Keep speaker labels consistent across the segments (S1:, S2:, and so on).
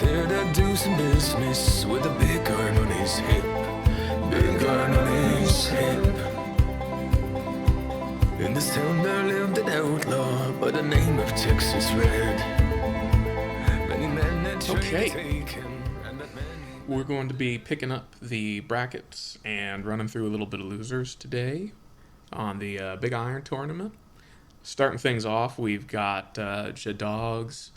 S1: here to do some business with a big gun on his hip. Big gun on his hip. In this town there lived an outlaw by the name of Texas Red. Many men had tried to take him, and that man...
S2: We're going to be picking up the brackets and running through a little bit of losers today on the Big Iron Tournament. Starting things off, we've got Jadog's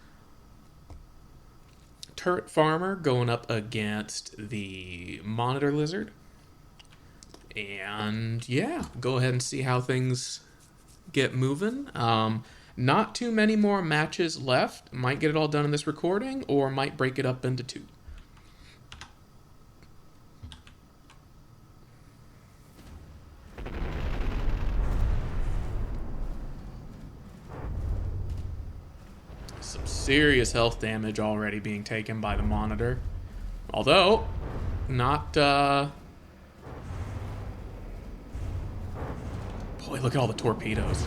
S2: Turret Farmer going up against the Monitor Lizard. And yeah, go ahead and see how things get moving. Not too many more matches left. Might get it all done in this recording, or might break it up into two. Some serious health damage already being taken by the Monitor. Although, not, boy, look at all the torpedoes.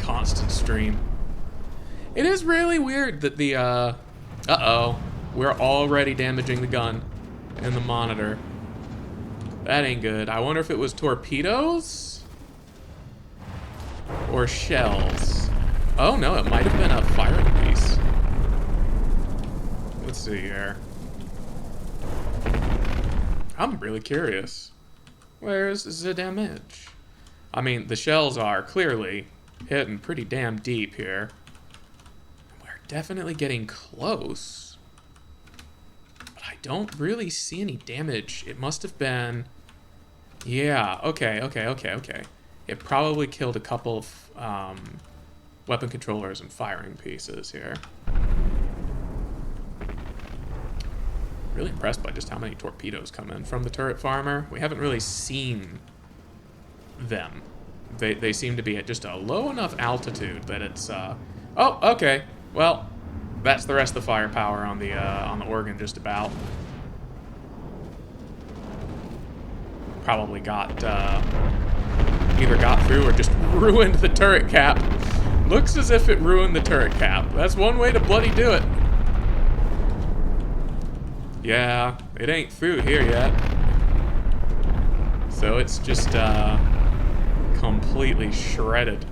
S2: Constant stream. It is really weird that the, uh-oh. We're already damaging the gun and the Monitor. That ain't good. I wonder if it was torpedoes? Or shells? Oh, no, it might have been a firing piece. Let's see here. I'm really curious. Where's the damage? I mean, the shells are clearly hitting pretty damn deep here. We're definitely getting close. But I don't really see any damage. It must have been... Yeah, okay. It probably killed a couple of weapon controllers and firing pieces here. Really impressed by just how many torpedoes come in from the Turret Farmer. We haven't really seen them. They seem to be at just a low enough altitude that it's oh, okay. Well, that's the rest of the firepower on the organ just about. Probably got either got through or just ruined the turret cap. Looks as if it ruined the turret cap. That's one way to bloody do it. Yeah, it ain't through here yet. So it's just completely shredded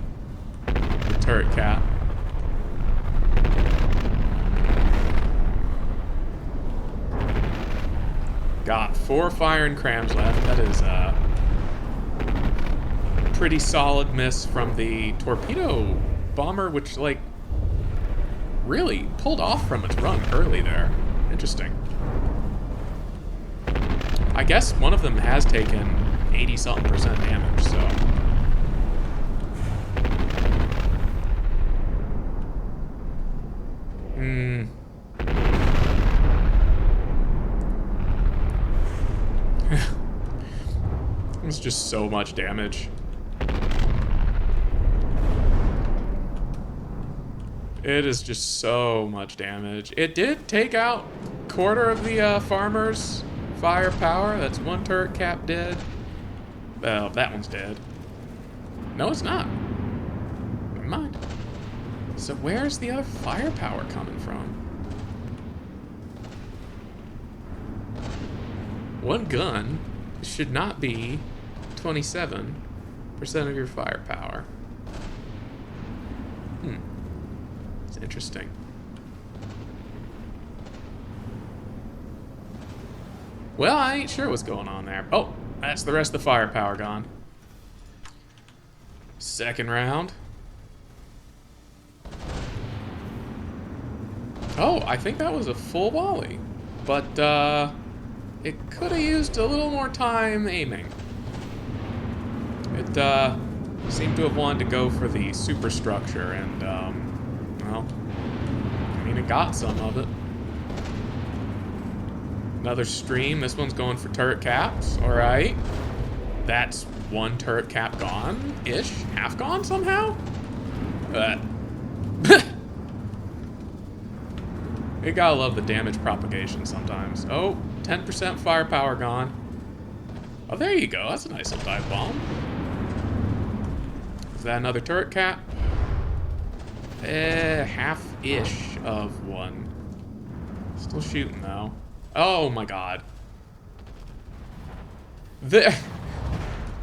S2: the turret cap. Got 4 firing crams left. That is a pretty solid miss from the torpedo bomber, which, like, really pulled off from its run early there. Interesting. I guess one of them has taken 80-something% damage, so... It's just so much damage. It is just so much damage. It did take out a quarter of the farmer's firepower. That's one turret cap dead. Well, that one's dead. No, it's not. Never mind. So where's the other firepower coming from? One gun should not be 27% of your firepower. It's interesting. Well, I ain't sure what's going on there. Oh, that's the rest of the firepower gone. Second round. Oh, I think that was a full volley. But, it could have used a little more time aiming. It, seemed to have wanted to go for the superstructure, and, well, I mean, it got some of it. Another stream. This one's going for turret caps. All right. That's one turret cap gone-ish. Half gone somehow? You gotta love the damage propagation sometimes. Oh, 10% firepower gone. Oh, there you go. That's a nice little dive bomb. Is that another turret cap? Half-ish of one. Still shooting, though. Oh, my God.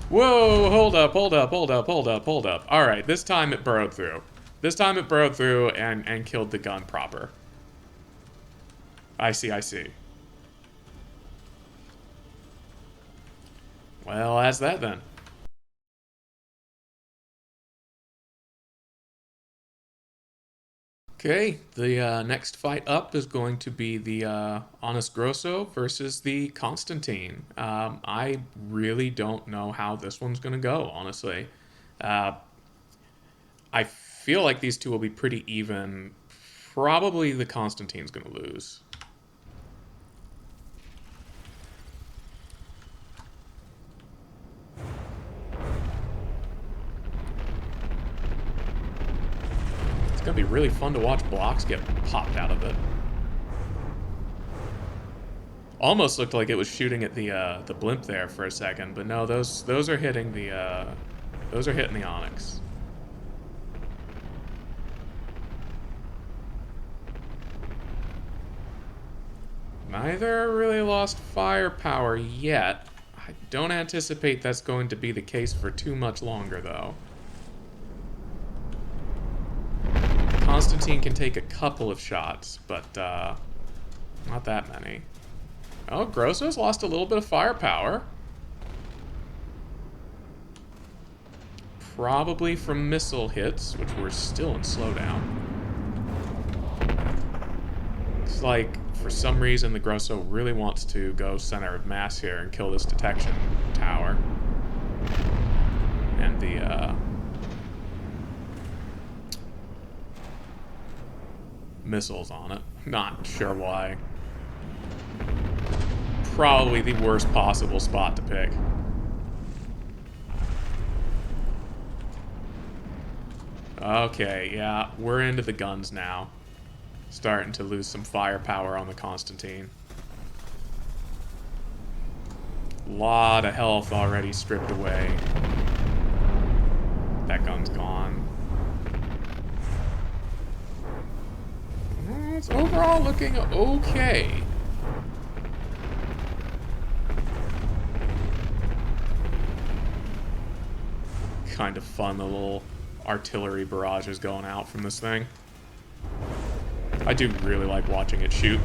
S2: Whoa, hold up. Alright, this time it burrowed through. This time it burrowed through and killed the gun proper. I see. Well, that's that then. Okay, the next fight up is going to be the Honest Grosso versus the Constantine. I really don't know how this one's going to go, honestly. I feel like these two will be pretty even. Probably the Constantine's going to lose. It's going to be really fun to watch blocks get popped out of it. Almost looked like it was shooting at the blimp there for a second, but no, those are hitting the Onyx. Neither really lost firepower yet. I don't anticipate that's going to be the case for too much longer, though. Constantine can take a couple of shots, but not that many. Oh, Grosso's lost a little bit of firepower. Probably from missile hits, which were still in slowdown. Looks like, for some reason, the Grosso really wants to go center of mass here and kill this detection tower. And the missiles on it. Not sure why. Probably the worst possible spot to pick. Okay, yeah, we're into the guns now. Starting to lose some firepower on the Constantine. Lot of health already stripped away. That gun's gone. It's overall looking okay. Kind of fun, the little artillery barrages going out from this thing. I do really like watching it shoot.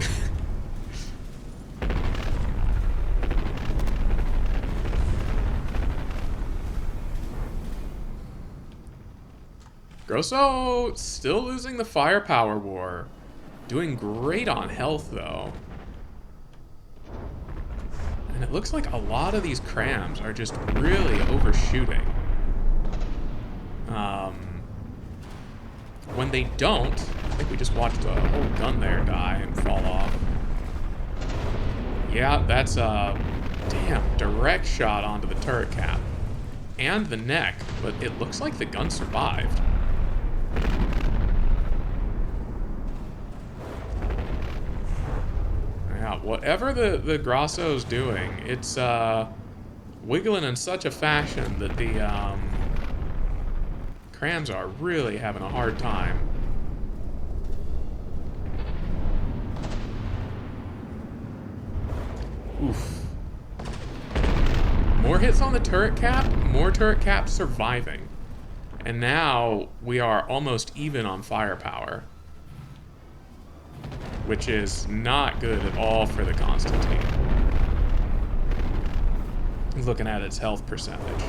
S2: Grosso still losing the firepower war. Doing great on health, though. And it looks like a lot of these crams are just really overshooting. When they don't, I think we just watched a whole gun there die and fall off. Yeah, that's a damn direct shot onto the turret cap. And the neck, but it looks like the gun survived. Yeah, whatever the Grosso's doing, it's wiggling in such a fashion that the crams are really having a hard time. Oof. More hits on the turret cap, more turret caps surviving. And now we are almost even on firepower. Which is not good at all for the Constantine. Looking at its health percentage.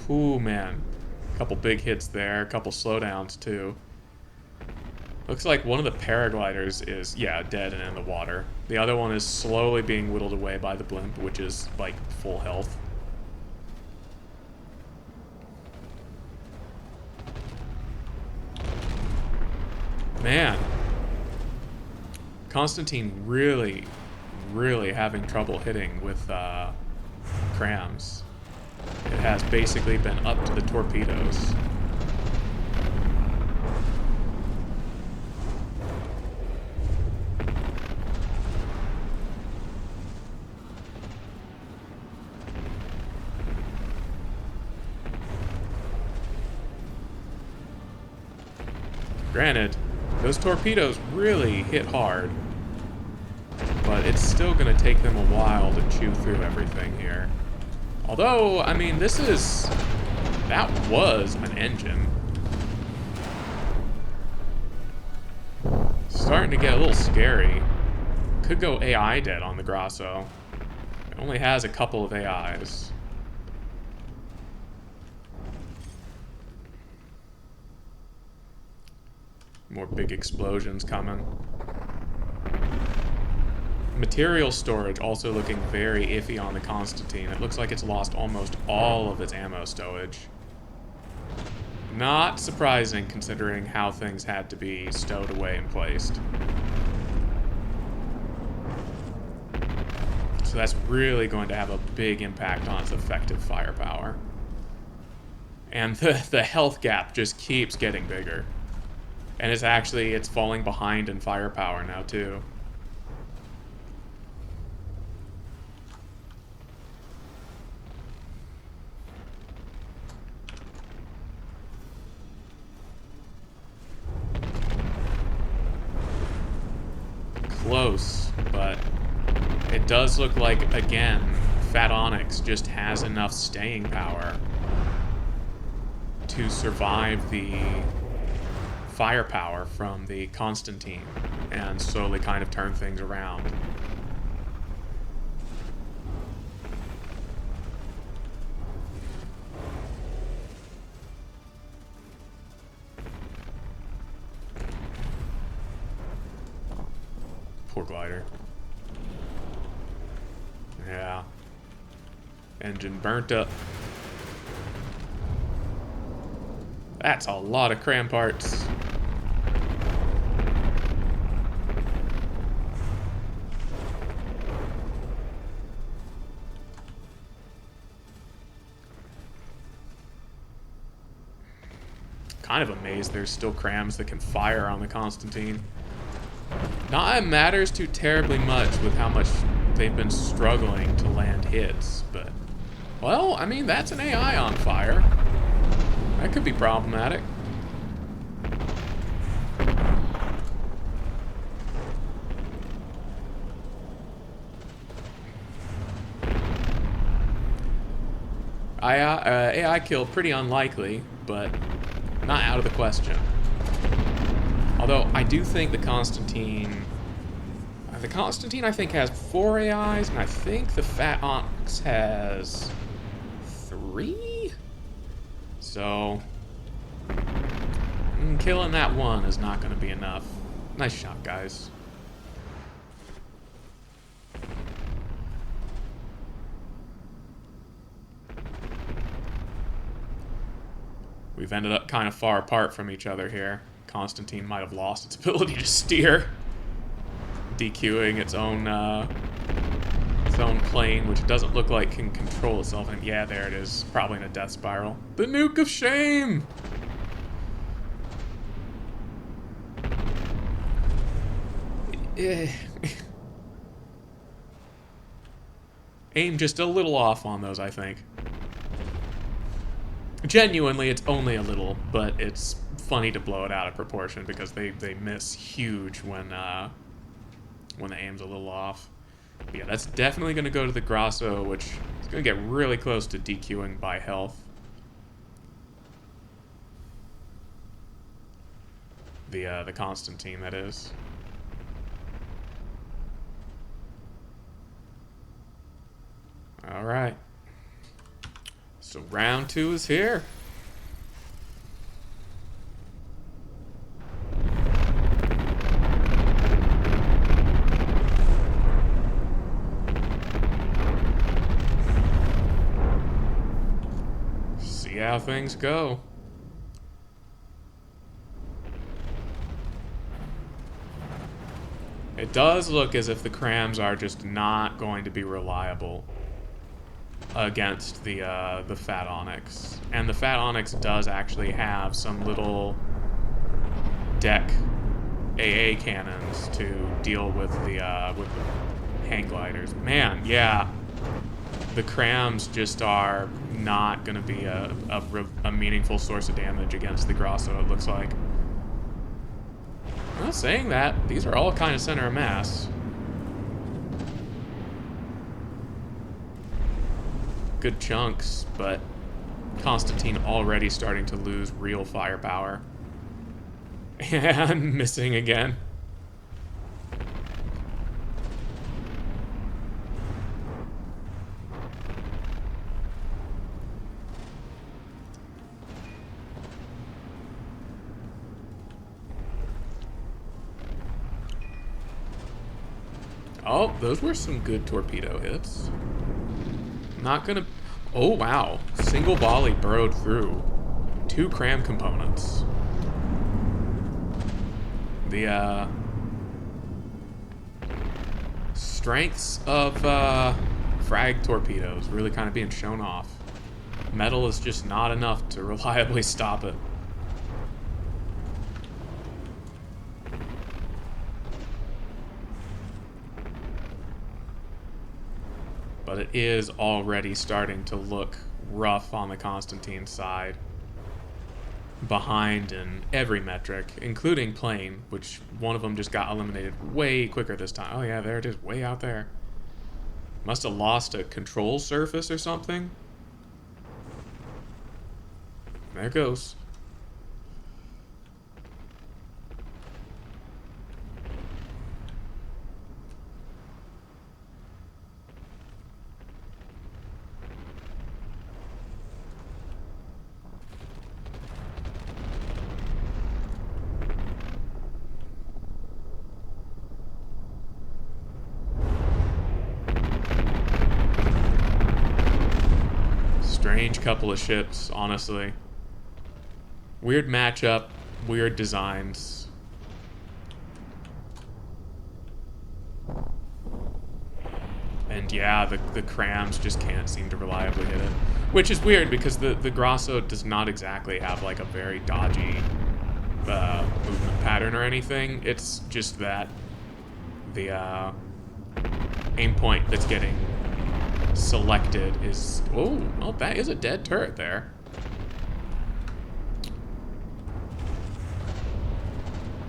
S2: Ooh, man. A couple big hits there, a couple slowdowns, too. Looks like one of the paragliders is, yeah, dead and in the water. The other one is slowly being whittled away by the blimp, which is, like, full health. Man. Constantine really, really having trouble hitting with crams. It has basically been up to the torpedoes. Granted, those torpedoes really hit hard, but it's still going to take them a while to chew through everything here. Although, I mean, that was an engine. Starting to get a little scary. Could go AI dead on the Grasso. It only has a couple of AIs. More big explosions coming. Material storage also looking very iffy on the Constantine. It looks like it's lost almost all of its ammo stowage. Not surprising considering how things had to be stowed away and placed. So that's really going to have a big impact on its effective firepower. And the health gap just keeps getting bigger. And it's falling behind in firepower now too. Close, but it does look like, again, Fat Onyx just has enough staying power to survive the firepower from the Constantine and slowly kind of turn things around. Poor glider. Yeah. Engine burnt up. That's a lot of cram parts. Kind of amazed there's still crams that can fire on the Constantine. Not that it matters too terribly much with how much they've been struggling to land hits, but... Well, I mean, that's an AI on fire. That could be problematic. AI kill, pretty unlikely, but not out of the question. Although, I do think the Constantine... The Constantine, I think, has 4 AIs, and I think the Fat Onyx has 3? So... killing that one is not going to be enough. Nice shot, guys. We've ended up kind of far apart from each other here. Constantine might have lost its ability to steer, DQing its own plane, which doesn't look like can control itself. And yeah, there it is, probably in a death spiral. The nuke of shame. Aim just a little off on those, I think. Genuinely, it's only a little, but it's funny to blow it out of proportion because they miss huge when the aim's a little off. But yeah, that's definitely going to go to the Grasso, which is going to get really close to DQing by health. The Constantine, that is. All right. So round 2 is here. See how things go. It does look as if the crams are just not going to be reliable against the Fat Onyx. And the Fat Onyx does actually have some little deck AA cannons to deal with the hang gliders. Man, yeah. The crams just are not going to be a meaningful source of damage against the Grasso, it looks like. Well, saying that, these are all kind of center of mass. Good chunks, but Constantine already starting to lose real firepower. And missing again. Oh, those were some good torpedo hits. Not gonna... Oh, wow. Single volley burrowed through 2 cram components. The, strengths of, frag torpedoes really kind of being shown off. Metal is just not enough to reliably stop it. But it is already starting to look rough on the Constantine side. Behind in every metric, including plane, which one of them just got eliminated way quicker this time. Oh yeah, there it is, way out there. Must have lost a control surface or something. There it goes. Strange couple of ships, honestly. Weird matchup, weird designs. And yeah, the crams just can't seem to reliably hit it. Which is weird because the Grosso does not exactly have like a very dodgy movement pattern or anything. It's just that the aim point that's getting selected is... Oh, well, that is a dead turret there.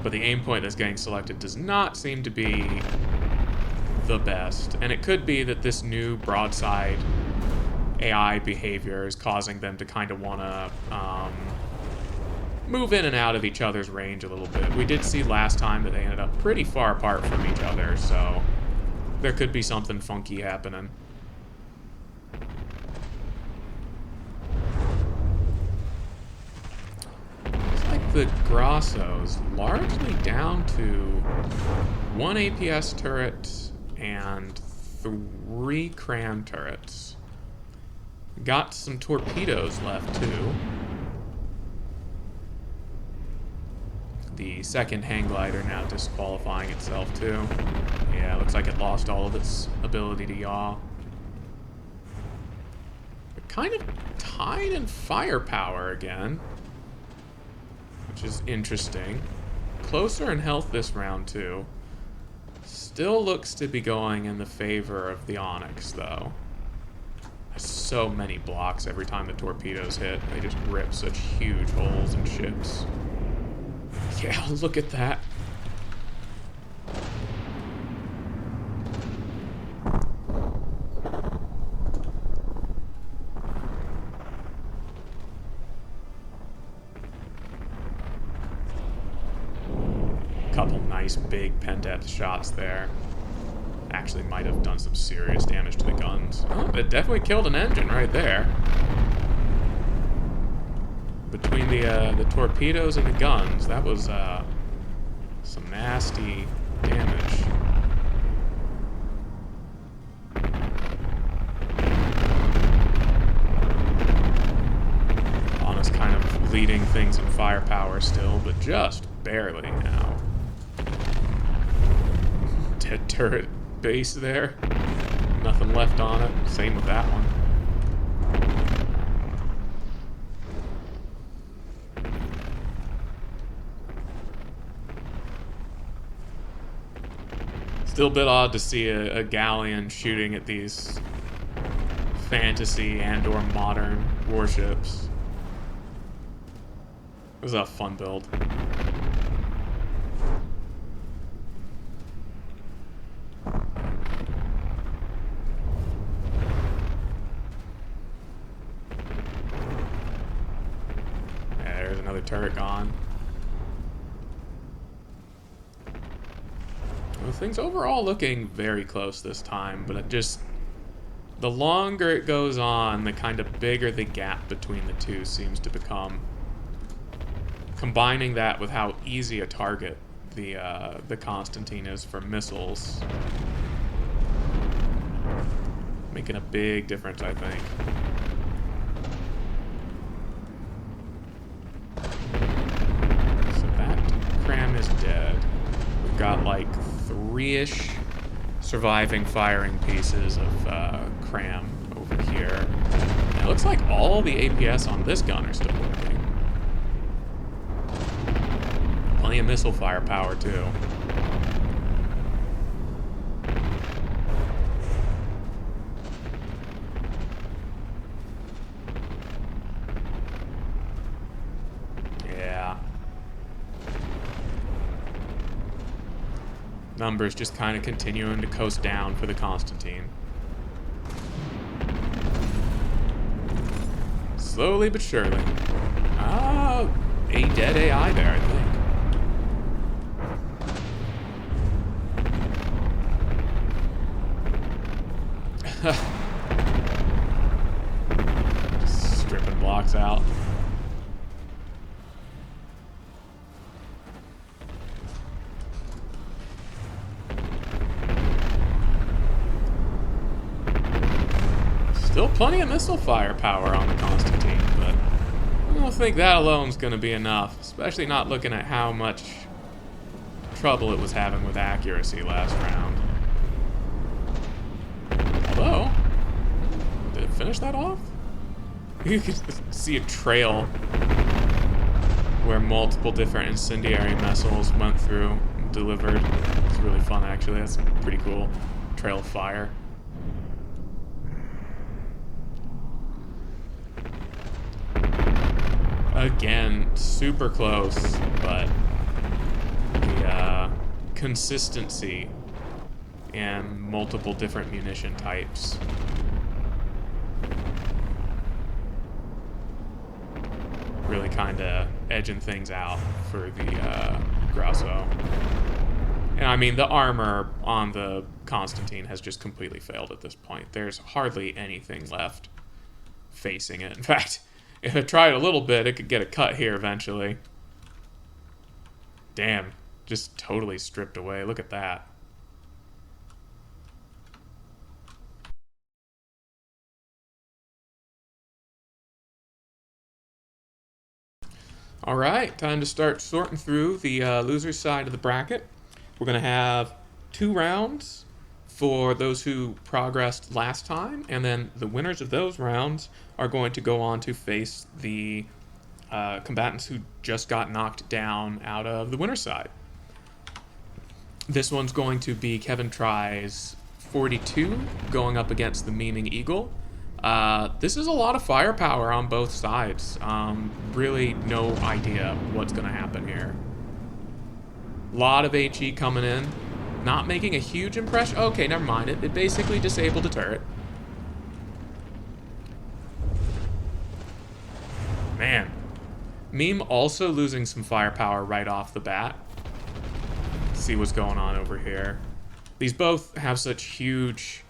S2: But the aim point that's getting selected does not seem to be the best. And it could be that this new broadside AI behavior is causing them to kind of want to move in and out of each other's range a little bit. We did see last time that they ended up pretty far apart from each other, so there could be something funky happening. The Grosso's largely down to 1 APS turret and 3 cram turrets. Got some torpedoes left too. The second hang glider now disqualifying itself too. Yeah, looks like it lost all of its ability to yaw. But kind of tied in firepower again, which is interesting. Closer in health this round, too. Still looks to be going in the favor of the Onyx, though. There's so many blocks every time the torpedoes hit. They just rip such huge holes in ships. Yeah, look at that. Couple nice big pen depth shots there. Actually might have done some serious damage to the guns. Oh, it definitely killed an engine right there. Between the torpedoes and the guns, that was some nasty damage. Honest kind of leading things in firepower still, but just barely now. Dead turret base there. Nothing left on it. Same with that one. Still a bit odd to see a galleon shooting at these fantasy and or modern warships. It was a fun build. things overall looking very close this time, but it just... The longer it goes on, the kind of bigger the gap between the two seems to become. Combining that with how easy a target the Constantine is for missiles, making a big difference, I think. So that cram is dead. We've got like 3-ish surviving firing pieces of cram over here. It looks like all the APS on this gun are still working. Plenty of missile firepower too. Yeah. Numbers just kind of continuing to coast down for the Constantine. Slowly but surely. Ah, a dead AI there, I think. Just stripping blocks out. Still plenty of missile firepower on the Constantine, but I don't think that alone is going to be enough, especially not looking at how much trouble it was having with accuracy last round. Although, did it finish that off? You can see a trail where multiple different incendiary missiles went through and delivered. It's really fun, actually. That's pretty cool. Trail of fire. Again, super close, but the consistency and multiple different munition types really kind of edging things out for the Grosso. And I mean, the armor on the Constantine has just completely failed at this point. There's hardly anything left facing it. In fact, if it tried a little bit, it could get a cut here eventually. Damn, just totally stripped away. Look at that. All right, time to start sorting through the loser side of the bracket. We're going to have 2 rounds for those who progressed last time, and then the winners of those rounds are going to go on to face the combatants who just got knocked down out of the winner's side. This one's going to be Kevin Tries 42 going up against the Memeing Eagle. This is a lot of firepower on both sides. Really no idea what's going to happen here. A lot of HE coming in. Not making a huge impression. Okay, never mind. It basically disabled the turret. Man. Meme also losing some firepower right off the bat. Let's see what's going on over here. These both have such huge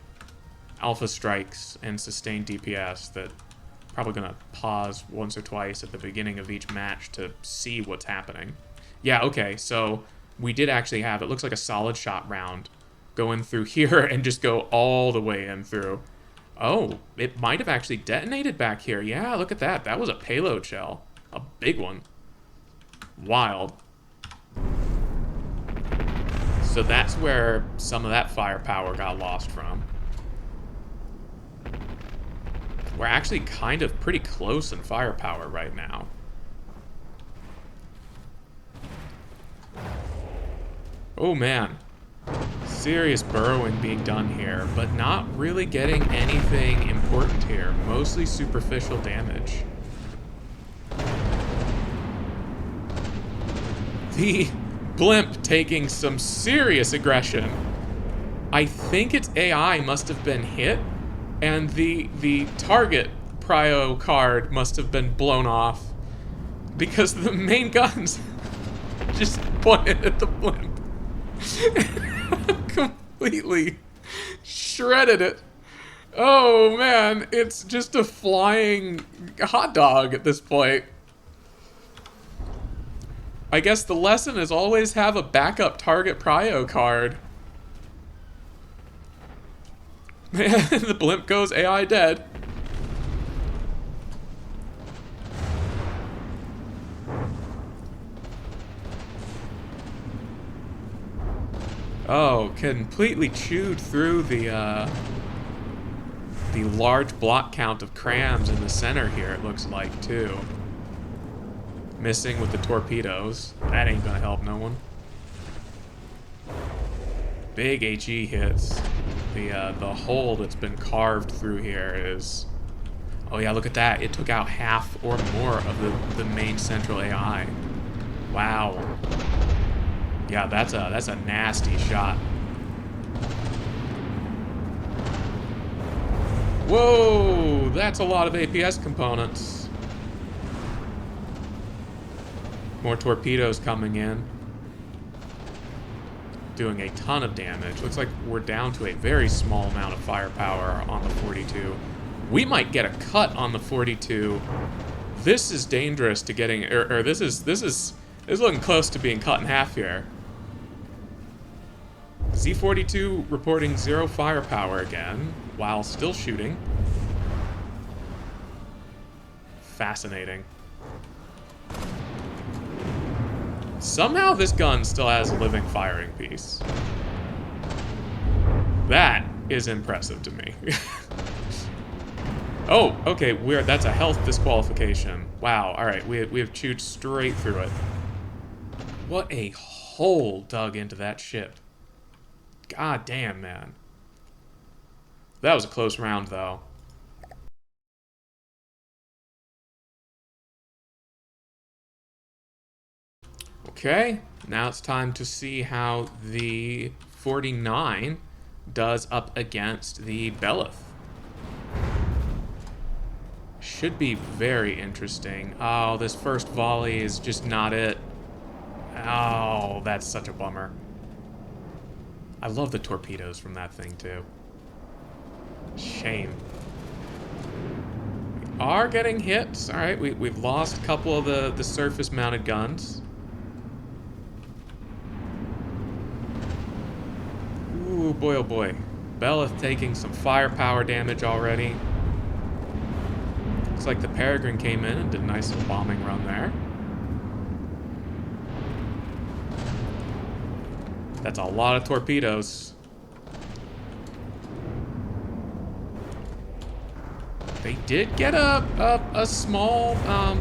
S2: alpha strikes and sustained DPS that I'm probably going to pause once or twice at the beginning of each match to see what's happening. Yeah, okay, so we did actually have, it looks like a solid shot round going through here and just go all the way in through. Oh, it might have actually detonated back here. Yeah, look at that. That was a payload shell. A big one. Wild. So that's where some of that firepower got lost from. We're actually kind of pretty close in firepower right now. Oh man, serious burrowing being done here, but not really getting anything important here. Mostly superficial damage. The blimp taking some serious aggression. I think its AI must have been hit, and the target prio card must have been blown off, because the main guns just pointed at the blimp. Completely shredded it. Oh man, it's just a flying hot dog at this point. I guess the lesson is always have a backup target prio card. Man, the blimp goes AI dead. Oh, completely chewed through the large block count of crams in the center here, it looks like, too. Missing with the torpedoes. That ain't gonna help no one. Big HE hits. The hole that's been carved through here is... Oh yeah, look at that. It took out half or more of the main central AI. Wow. Yeah, that's a nasty shot. Whoa, that's a lot of APS components. More torpedoes coming in. Doing a ton of damage. Looks like we're down to a very small amount of firepower on the 42. We might get a cut on the 42. This is dangerous to getting, or this is looking close to being cut in half here. Z-42 reporting 0 firepower again, while still shooting. Fascinating. Somehow this gun still has a living firing piece. That is impressive to me. Oh, okay, weird. That's a health disqualification. Wow, alright, we have chewed straight through it. What a hole dug into that ship. God damn, man. That was a close round, though. Okay, now it's time to see how the 49 does up against the Belith. Should be very interesting. Oh, this first volley is just not it. Oh, that's such a bummer. I love the torpedoes from that thing, too. Shame. We are getting hits. All right, we've lost a couple of the surface-mounted guns. Ooh, boy, oh boy. Belith taking some firepower damage already. Looks like the Peregrine came in and did a nice little bombing run there. That's a lot of torpedoes. They did get a small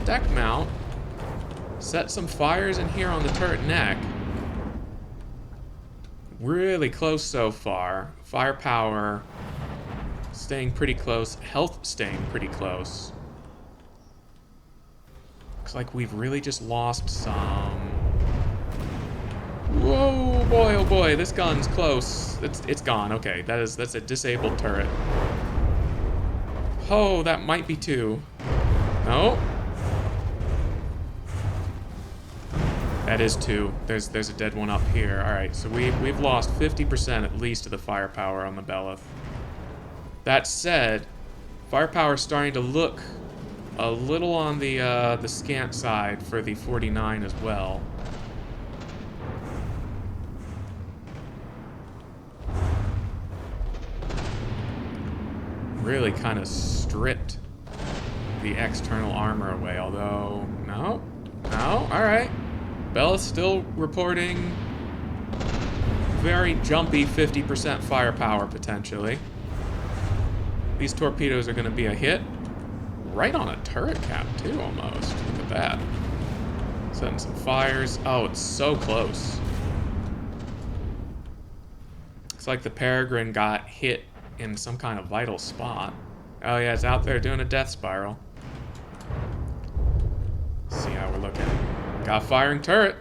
S2: deck mount. Set some fires in here on the turret neck. Really close so far. Firepower staying pretty close. Health staying pretty close. Looks like we've really just lost some. Whoa, boy, oh boy, this gun's close. It's gone. Okay, that's a disabled turret. Oh, that might be 2. No. That is 2. There's a dead one up here. All right, so we've lost 50% at least of the firepower on the Belith. That said, firepower is starting to look a little on the scant side for the 49 as well. Really kind of stripped the external armor away, although no, all right. Bella's still reporting very jumpy 50% firepower potentially. These torpedoes are going to be a hit right on a turret cap too, almost. Look at that. Setting some fires. Oh, it's so close. Looks like the Peregrine got hit in some kind of vital spot. Oh yeah, it's out there doing a death spiral. Let's see how we're looking. Got firing turret.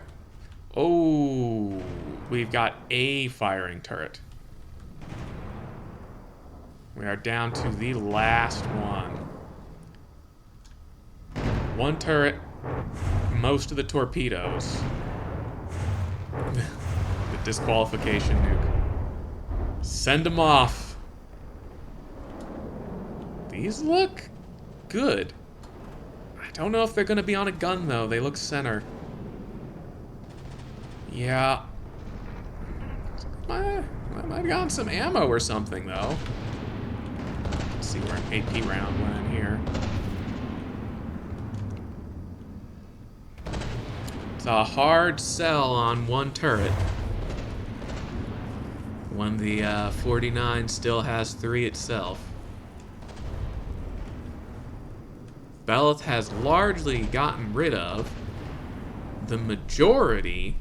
S2: Oh, we've got a firing turret. We are down to the last one. One turret, most of the torpedoes. The disqualification nuke. Send them off. These look good. I don't know if they're going to be on a gun, though. They look center. Yeah. I might have gotten some ammo or something, though. Let's see where an AP round went in here. It's a hard sell on one turret. When the 49 still has 3 itself. Belith has largely gotten rid of the majority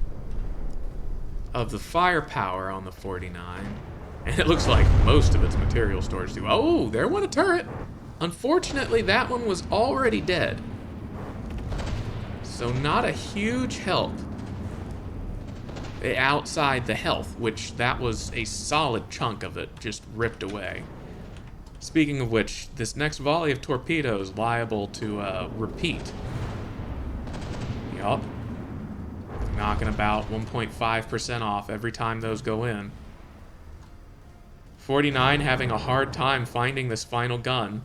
S2: of the firepower on the 49. And it looks like most of its material storage too. Oh, there went a turret. Unfortunately, that one was already dead. So not a huge help outside the health, which that was a solid chunk of it just ripped away. Speaking of which, this next volley of torpedoes liable to repeat. Yup. Knocking about 1.5% off every time those go in. 49 having a hard time finding this final gun.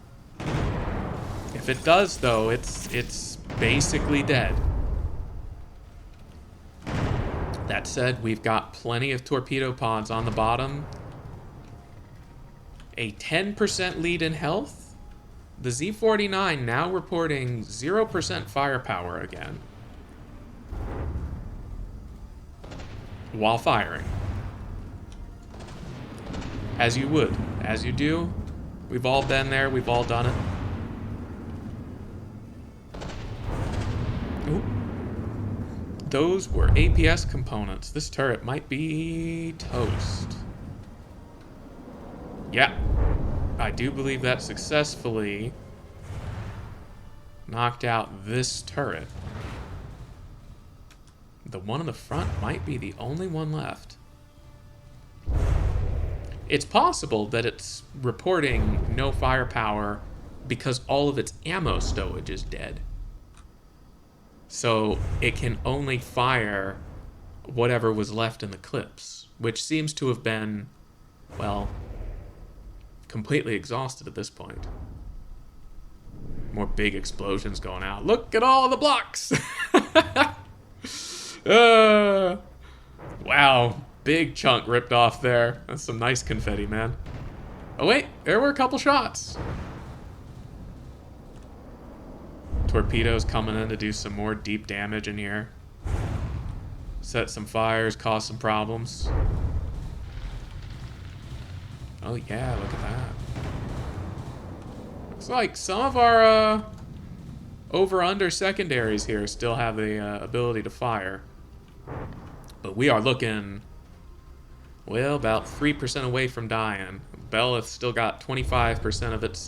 S2: If it does, though, it's basically dead. That said, we've got plenty of torpedo pods on the bottom. A 10% lead in health. The Z-49 now reporting 0% firepower again. While firing. As you would. As you do. We've all been there. We've all done it. Ooh. Those were APS components. This turret might be toast. Yeah. I do believe that successfully knocked out this turret. The one in the front might be the only one left. It's possible that it's reporting no firepower because all of its ammo stowage is dead. So it can only fire whatever was left in the clips, which seems to have been, well, completely exhausted at this point. More big explosions going out. Look at all the blocks! Wow, big chunk ripped off there. That's some nice confetti, man. Oh wait, there were a couple shots. Torpedoes coming in to do some more deep damage in here. Set some fires, cause some problems. Oh yeah, look at that. Looks like some of our over-under secondaries here still have the ability to fire. But we are looking, well, about 3% away from dying. Belith still got 25% of its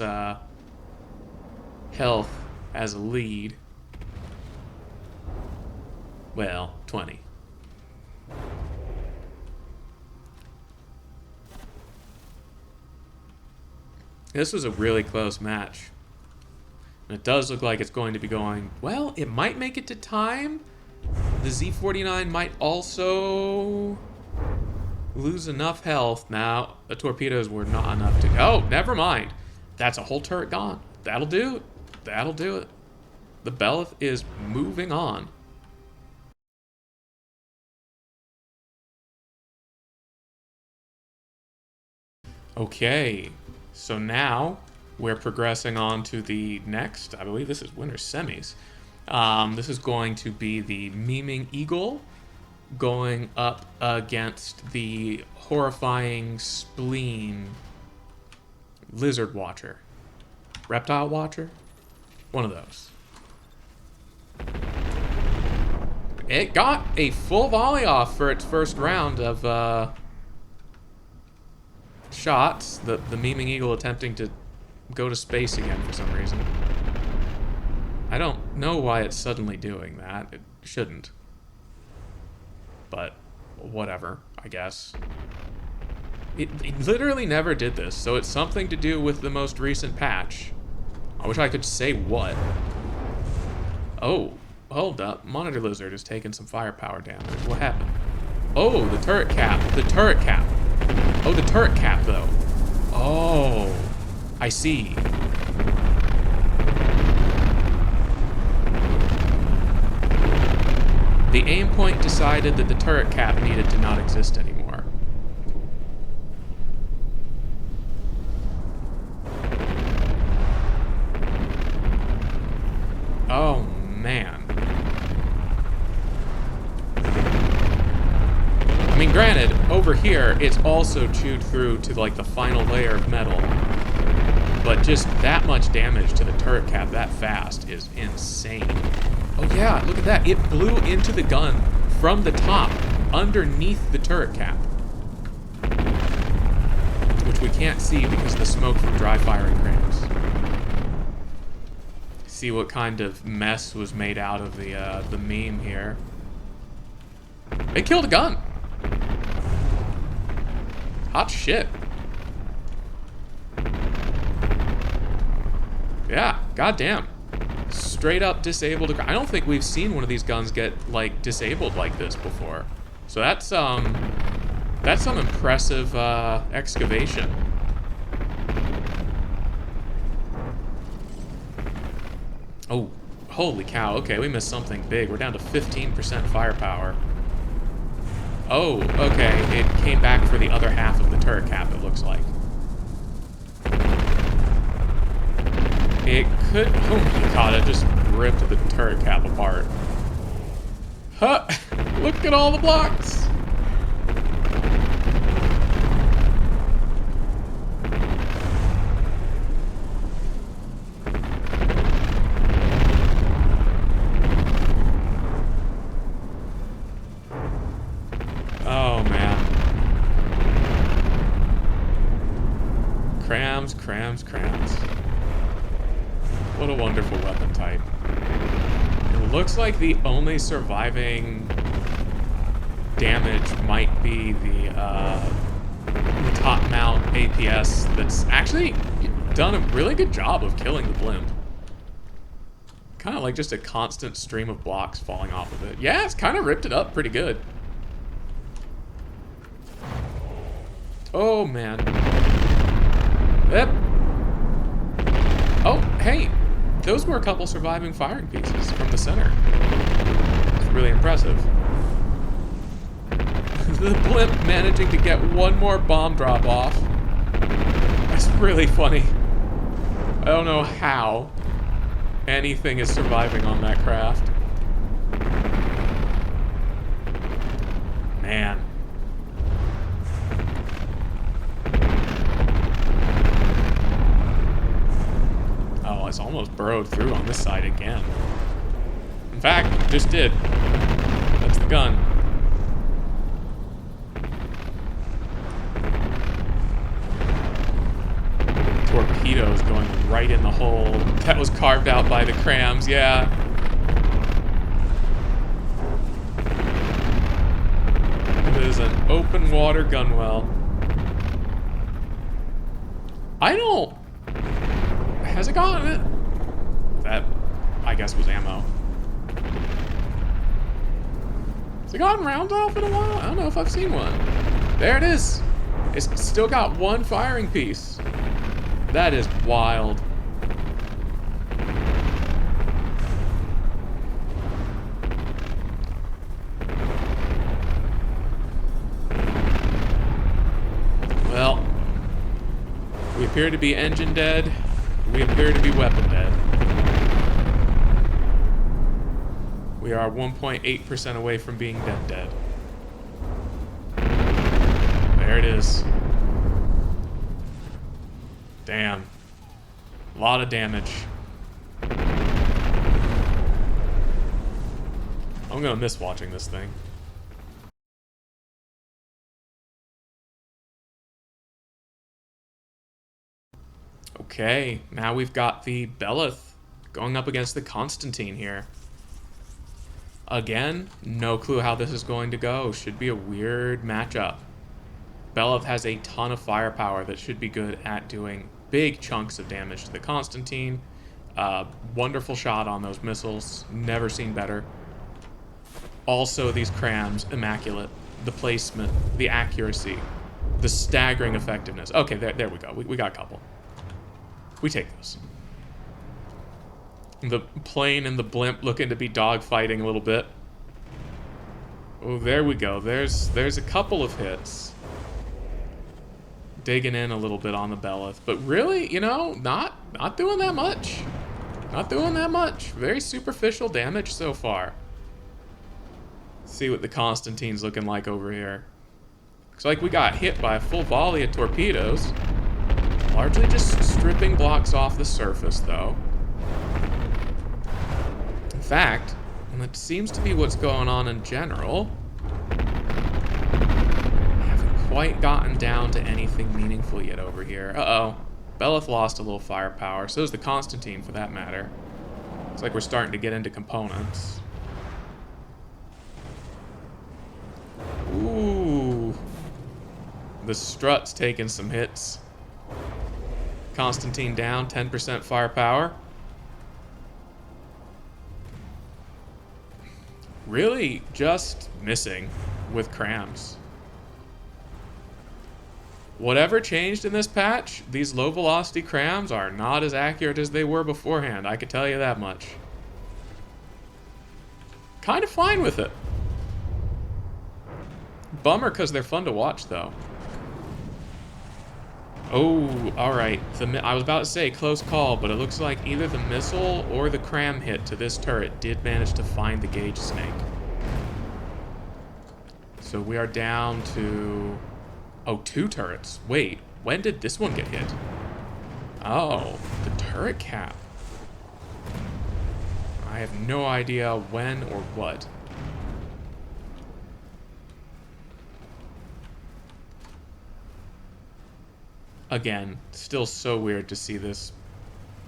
S2: health as a lead. Well, 20. This was a really close match. And it does look like it's going to be going, well, it might make it to time. The Z-49 might also lose enough health. Now, the torpedoes were not enough to... Oh, never mind. That's a whole turret gone. That'll do it. That'll do it. The Belith is moving on. Okay, so now we're progressing on to the next, I believe this is winter semis. This is going to be the Memeing Eagle going up against the horrifying Spleen Lizard Watcher. Reptile Watcher? One of those. It got a full volley off for its first round of shots. The Memeing Eagle attempting to go to space again for some reason. I don't know why it's suddenly doing that. It shouldn't. But whatever, I guess. It literally never did this, so it's something to do with the most recent patch. I wish I could say what. Oh, hold up. Monitor Lizard is taking some firepower damage. What happened? Oh, the turret cap. The turret cap. Oh, the turret cap, though. Oh, I see. The aim point decided that the turret cap needed to not exist anymore. Oh, man. I mean, granted, over here, it's also chewed through to, like, the final layer of metal. But just that much damage to the turret cap that fast is insane. Oh, yeah, look at that. It blew into the gun from the top, underneath the turret cap. Which we can't see because of the smoke from dry firing crams. See what kind of mess was made out of the meme here. They killed a gun. Hot shit. Yeah, goddamn. Straight up disabled. I don't think we've seen one of these guns get, like, disabled like this before. So that's some impressive excavation. Oh, holy cow. Okay, we missed something big. We're down to 15% firepower. Oh, okay. It came back for the other half of the turret cap, it looks like. It could... Oh my god, it just ripped the turret cap apart. Huh! Look at all the blocks! Oh, man. Crams, crams, crams. What a wonderful weapon type. It looks like the only surviving damage might be the top mount APS that's actually done a really good job of killing the blimp. Kind of like just a constant stream of blocks falling off of it. Yeah, it's kind of ripped it up pretty good. Oh, man. Yep. Oh, hey. Those were a couple surviving firing pieces from the center. It's really impressive. The blimp managing to get one more bomb drop off. That's really funny. I don't know how anything is surviving on that craft. Man. Oh, it's almost burrowed through on this side again. In fact, just did. That's the gun. Torpedoes going right in the hole that was carved out by the crams, yeah. It is an open water gun well. I don't... Has it gotten it? That, I guess, was ammo. Has it gotten rounds off in a while? I don't know if I've seen one. There it is. It's still got one firing piece. That is wild. Well, we appear to be engine dead. We appear to be weapon dead. We are 1.8% away from being dead. There it is. Damn. A lot of damage. I'm gonna miss watching this thing. Okay, now we've got the Belith going up against the Constantine here. Again, no clue how this is going to go. Should be a weird matchup. Belith has a ton of firepower that should be good at doing big chunks of damage to the Constantine. Wonderful shot on those missiles. Never seen better. Also, these crams, immaculate. The placement, the accuracy. The staggering effectiveness. Okay, there we go. We got a couple. We take those. The plane and the blimp looking to be dogfighting a little bit. Oh, there we go. There's a couple of hits. Digging in a little bit on the Belith. But really, you know, not doing that much. Not doing that much. Very superficial damage so far. See what the Constantine's looking like over here. Looks like we got hit by a full volley of torpedoes. Largely just stripping blocks off the surface, though. In fact, and that seems to be what's going on in general, haven't quite gotten down to anything meaningful yet over here. Uh-oh. Belith lost a little firepower. So does the Constantine, for that matter. Looks like we're starting to get into components. Ooh. The strut's taking some hits. Constantine down, 10% firepower. Really just missing with crams. Whatever changed in this patch, these low velocity crams are not as accurate as they were beforehand, I could tell you that much. Kind of fine with it. Bummer because they're fun to watch though. Oh, alright. I was about to say close call, but it looks like either the missile or the cram hit to this turret did manage to find the gauge snake. So we are down to... Oh, 2 turrets. Wait, when did this one get hit? Oh, the turret cap. I have no idea when or what. Again, still so weird to see this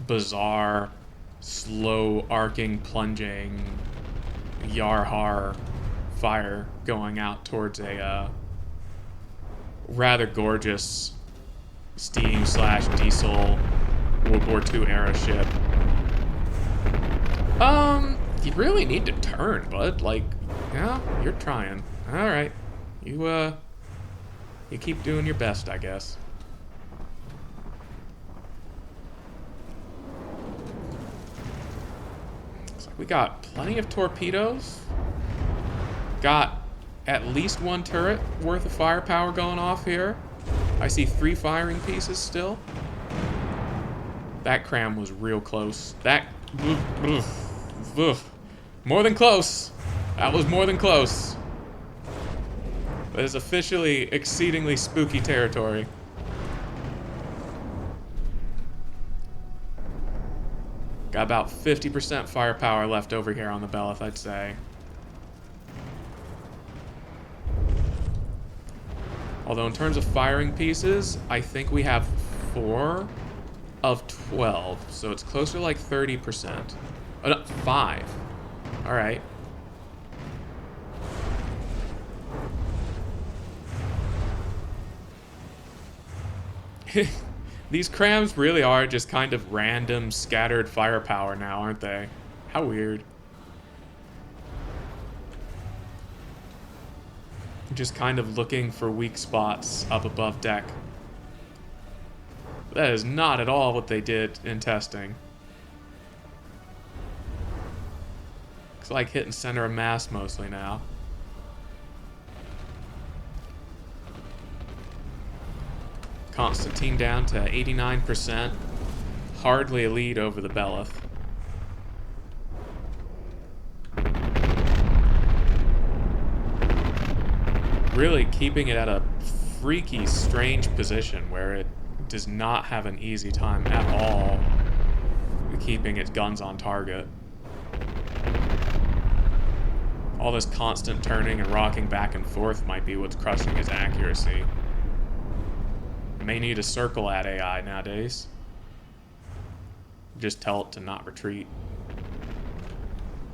S2: bizarre, slow, arcing, plunging, Yarhar fire going out towards a rather gorgeous steam/diesel World War II era ship. You really need to turn, bud. Like, yeah, you're trying. All right, you keep doing your best, I guess. We got plenty of torpedoes. Got at least 1 turret worth of firepower going off here. I see 3 firing pieces still. That cram was real close. That... More than close. That was more than close. That is officially exceedingly spooky territory. Got about 50% firepower left over here on the Belith, I'd say. Although in terms of firing pieces, I think we have 4 of 12. So it's closer to like 30%. Oh, no, 5. All right. These crams really are just kind of random, scattered firepower now, aren't they? How weird. Just kind of looking for weak spots up above deck. That is not at all what they did in testing. Looks like hitting center of mass mostly now. Constantine down to 89%. Hardly a lead over the Belith. Really keeping it at a freaky, strange position where it does not have an easy time at all keeping its guns on target. All this constant turning and rocking back and forth might be what's crushing his accuracy. May need a circle at AI nowadays. Just tell it to not retreat.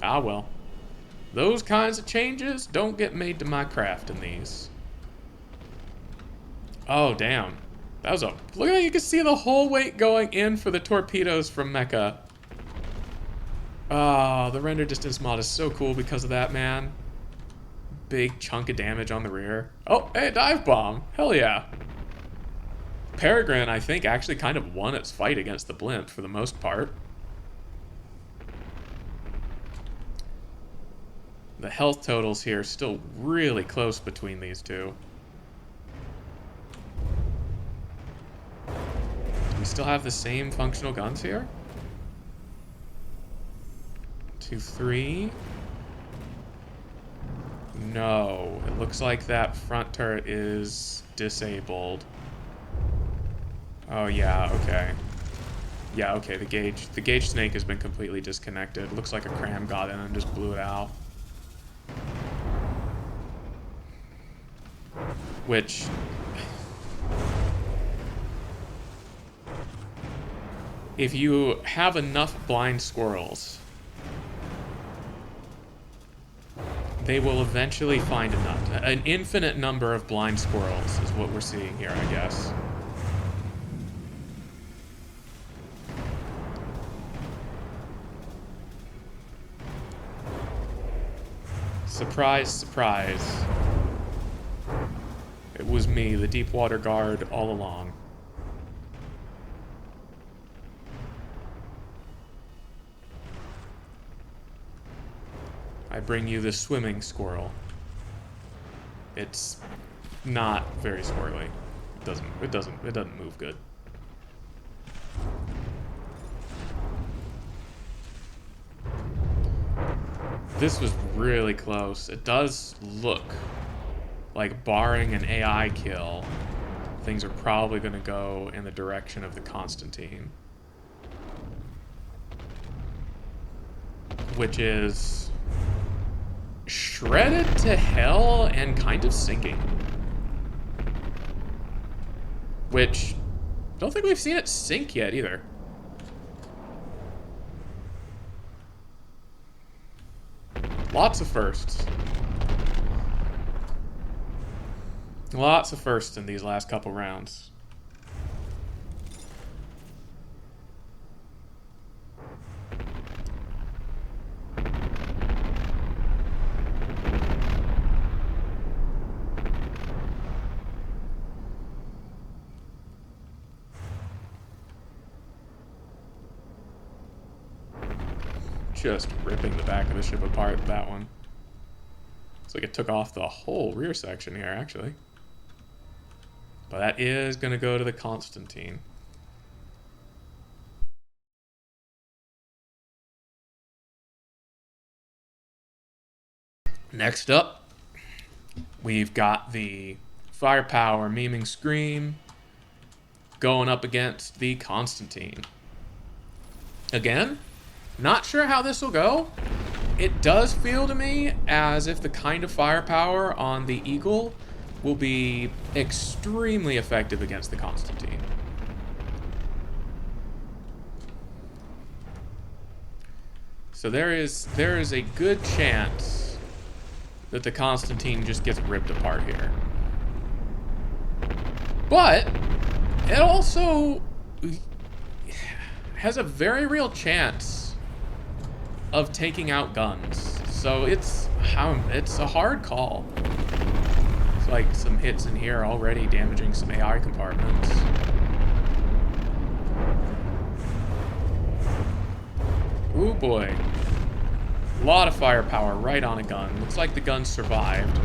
S2: Ah well. Those kinds of changes don't get made to my craft in these. Oh damn. That was a... Look at that, you can see the whole weight going in for the torpedoes from Mecha. Oh, the render distance mod is so cool because of that, man. Big chunk of damage on the rear. Oh, hey, dive bomb. Hell yeah. Peregrine, I think, actually kind of won its fight against the blimp for the most part. The health totals here are still really close between these two. Do we still have the same functional guns here? 2, 3. No, it looks like that front turret is disabled. Oh yeah, okay. Yeah, okay, the gauge snake has been completely disconnected. Looks like a cram got in and just blew it out. Which... if you have enough blind squirrels, they will eventually find enough. An infinite number of blind squirrels is what we're seeing here, I guess. Surprise, surprise. It was me, the Deepwater Guard, all along. I bring you the swimming squirrel. It's not very squirrely. It doesn't move good. This was really close. It does look like, barring an AI kill, things are probably going to go in the direction of the Constantine. Which is shredded to hell and kind of sinking. Which, I don't think we've seen it sink yet either. Lots of firsts. Lots of firsts in these last couple rounds. Just ripping the back of the ship apart, that one. Looks like it took off the whole rear section here, actually. But that is going to go to the Constantine. Next up, we've got the Firepower Memeing Scream going up against the Constantine. Again, not sure how this will go. It does feel to me as if the kind of firepower on the Eagle will be extremely effective against the Constantine. So there is a good chance that the Constantine just gets ripped apart here. But it also has a very real chance of taking out guns. So it's a hard call. It's like some hits in here already damaging some AI compartments. Ooh boy. A lot of firepower right on a gun. Looks like the gun survived.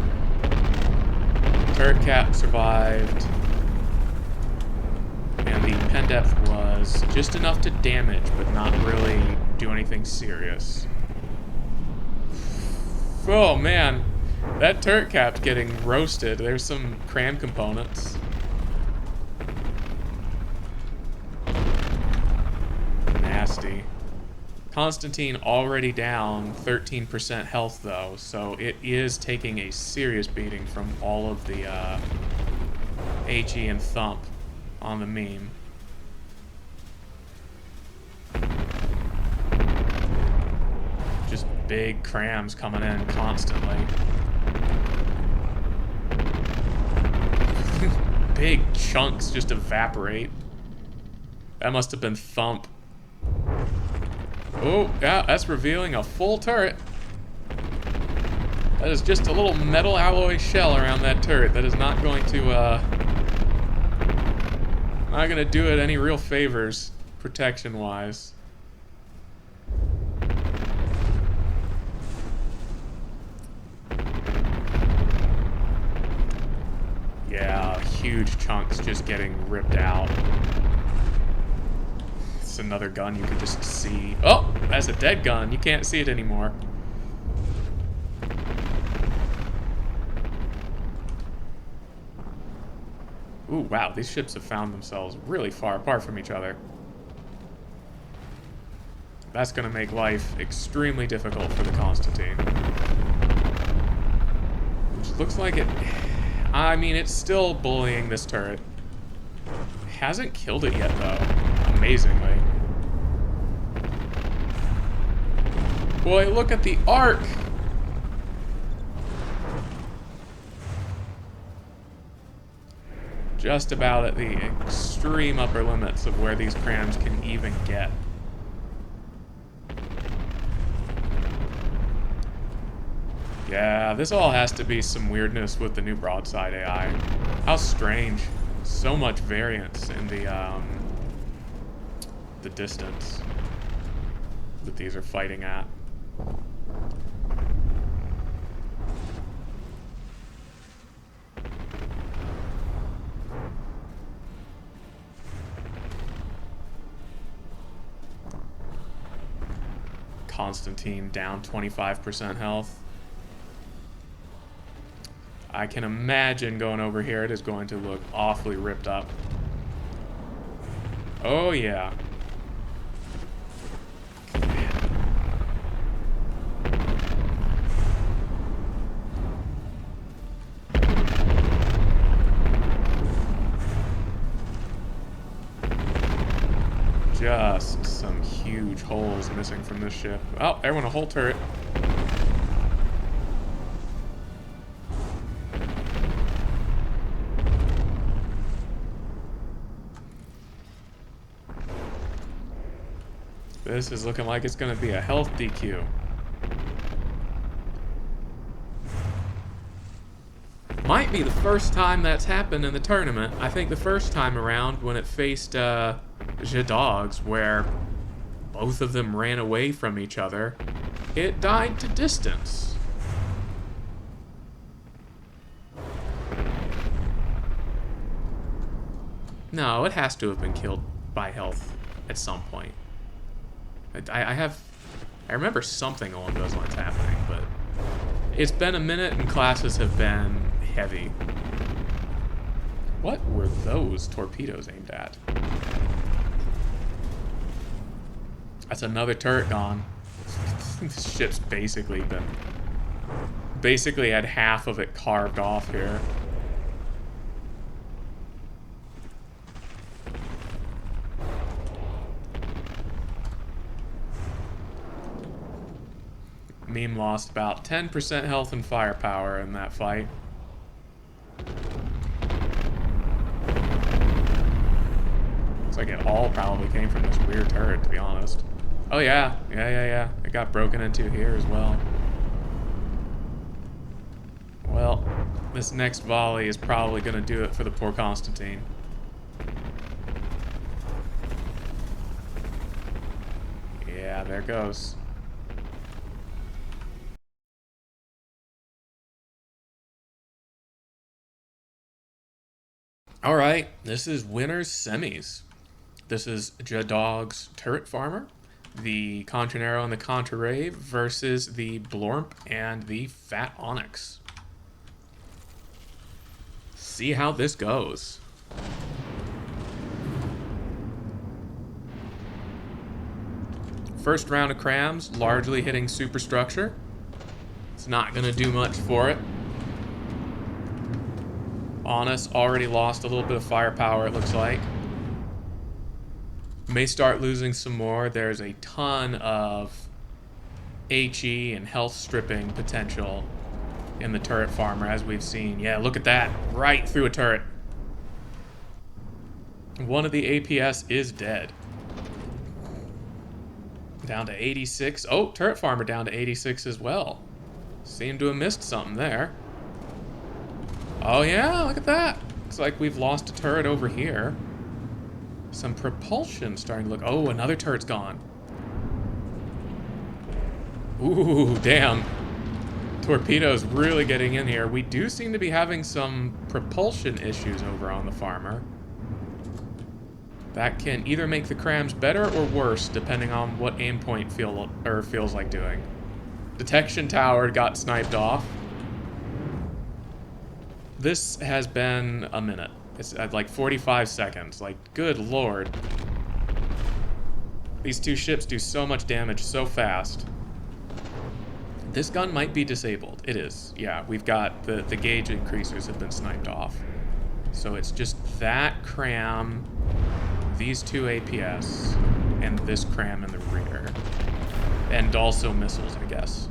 S2: Turret cap survived. And the pen depth was just enough to damage, but not really do anything serious. Oh man, that turret cap's getting roasted. There's some cram components. Nasty. Constantine already down 13% health though, so it is taking a serious beating from all of the HE and thump on the meme. Just big crams coming in constantly. Big chunks just evaporate. That must have been thump. Oh, yeah, that's revealing a full turret. That is just a little metal alloy shell around that turret. That is not going to Not gonna do it any real favors, protection-wise. Yeah, huge chunks just getting ripped out. It's another gun you can just see. Oh, that's a dead gun. You can't see it anymore. Ooh, wow, these ships have found themselves really far apart from each other. That's gonna make life extremely difficult for the Constantine. Which looks like it... I mean, it's still bullying this turret. Hasn't killed it yet, though. Amazingly. Boy, look at the arc! Just about at the extreme upper limits of where these crams can even get. Yeah, this all has to be some weirdness with the new broadside AI. How strange. So much variance in the distance that these are fighting at. Constantine down 25% health. I can imagine going over here, it is going to look awfully ripped up. Oh yeah. Just some huge holes missing from this ship. Oh, everyone a whole turret. This is looking like it's going to be a health DQ. Might be the first time that's happened in the tournament. I think the first time around when it faced Dogs, where both of them ran away from each other, it died to distance. No, it has to have been killed by health at some point. I remember something along those lines happening, but it's been a minute and classes have been heavy. What were those torpedoes aimed at? That's another turret gone. This ship's basically had half of it carved off here. Meme lost about 10% health and firepower in that fight. Looks like it all probably came from this rear turret, to be honest. Oh yeah. It got broken into here as well. Well, this next volley is probably going to do it for the poor Constantine. Yeah, there it goes. Alright, this is winners semis. This is Jadog's Turret Farmer, the Contranero and the Contrarave versus the Blorp and the Fat Onyx. See how this goes. First round of crams, largely hitting superstructure. It's not going to do much for it. Honest already lost a little bit of firepower, it looks like. May start losing some more. There's a ton of HE and health stripping potential in the Turret Farmer, as we've seen. Yeah, look at that. Right through a turret. One of the APS is dead. Down to 86. Oh, Turret Farmer down to 86 as well. Seem to have missed something there. Oh yeah, look at that. Looks like we've lost a turret over here. some propulsion starting to look... Oh, another turret's gone. Ooh, damn. Torpedoes really getting in here. We do seem to be having some propulsion issues over on the Farmer. That can either make the crams better or worse, depending on what aim point feels like doing. Detection tower got sniped off. This has been a minute. It's at like 45 seconds. Like, good lord. These two ships do so much damage so fast. This gun might be disabled. It is. Yeah, we've got the gauge increasers have been sniped off. So it's just that cram, these two APS, and this cram in the rear. And also missiles, I guess.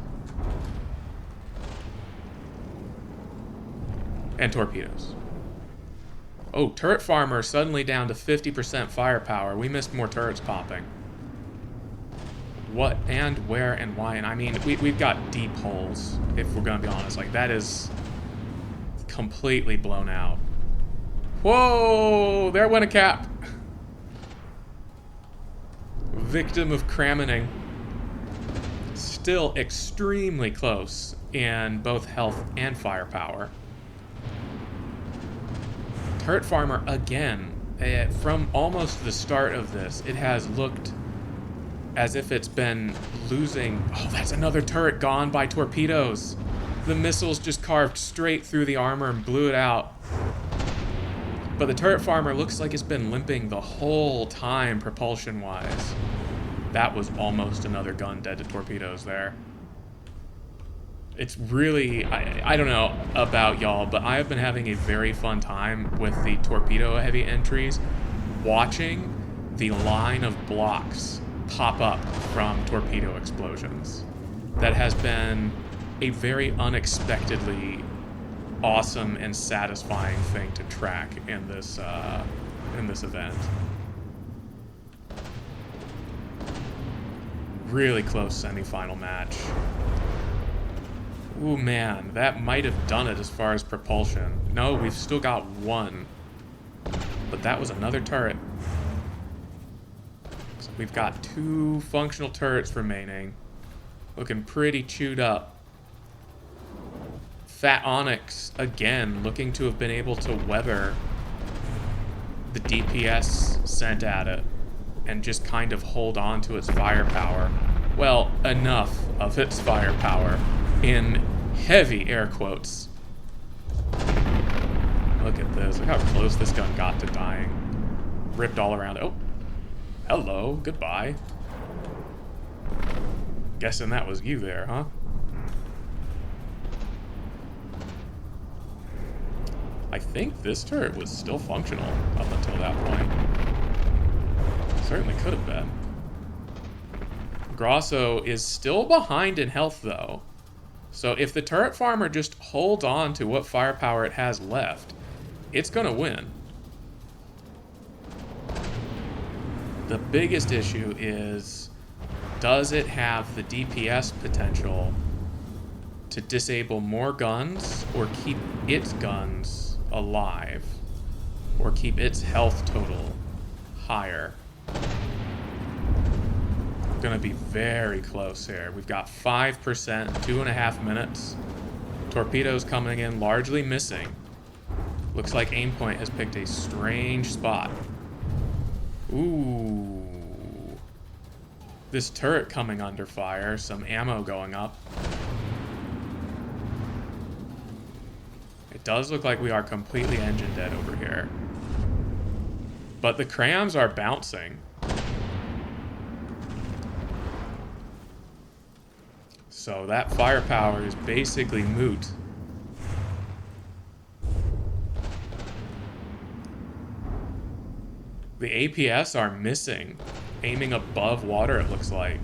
S2: And torpedoes. Oh, turret farmer suddenly down to 50% firepower. We missed more turrets popping. What and where and why? And I mean, we've got deep holes, if we're gonna be honest. Like, that is completely blown out. Whoa! There went a cap. Victim of crammining. Still extremely close in both health and firepower. Turret farmer again. From almost the start of this, it has looked as if it's been losing... Oh, that's another turret gone by torpedoes. The missiles just carved straight through the armor and blew it out. But the turret farmer looks like it's been limping the whole time propulsion-wise. That was almost another gun dead to torpedoes there. It's really... I don't know about y'all, but I have been having a very fun time with the torpedo-heavy entries, watching the line of blocks pop up from torpedo explosions. That has been a very unexpectedly awesome and satisfying thing to track in this event. Really close semi-final match. Ooh, man, that might have done it as far as propulsion. No, we've still got one. But that was another turret. So we've got 2 functional turrets remaining. Looking pretty chewed up. Fat Onyx, again, looking to have been able to weather the DPS sent at it and just kind of hold on to its firepower. Well, enough of its firepower, in heavy air quotes. Look at this. Look how close this gun got to dying. Ripped all around. Oh, hello. Goodbye. Guessing that was you there, huh? I think this turret was still functional up until that point. Certainly could have been. Grosso is still behind in health, though. So if the turret farmer just holds on to what firepower it has left, it's gonna win. The biggest issue is, does it have the DPS potential to disable more guns or keep its guns alive, or keep its health total higher? Gonna be very close here. We've got 5%, 2.5 minutes. Torpedoes coming in, largely missing. Looks like Aimpoint has picked a strange spot. Ooh. This turret coming under fire, some ammo going up. It does look like we are completely engine dead over here. But the crams are bouncing. So that firepower is basically moot. The APS are missing. Aiming above water, it looks like.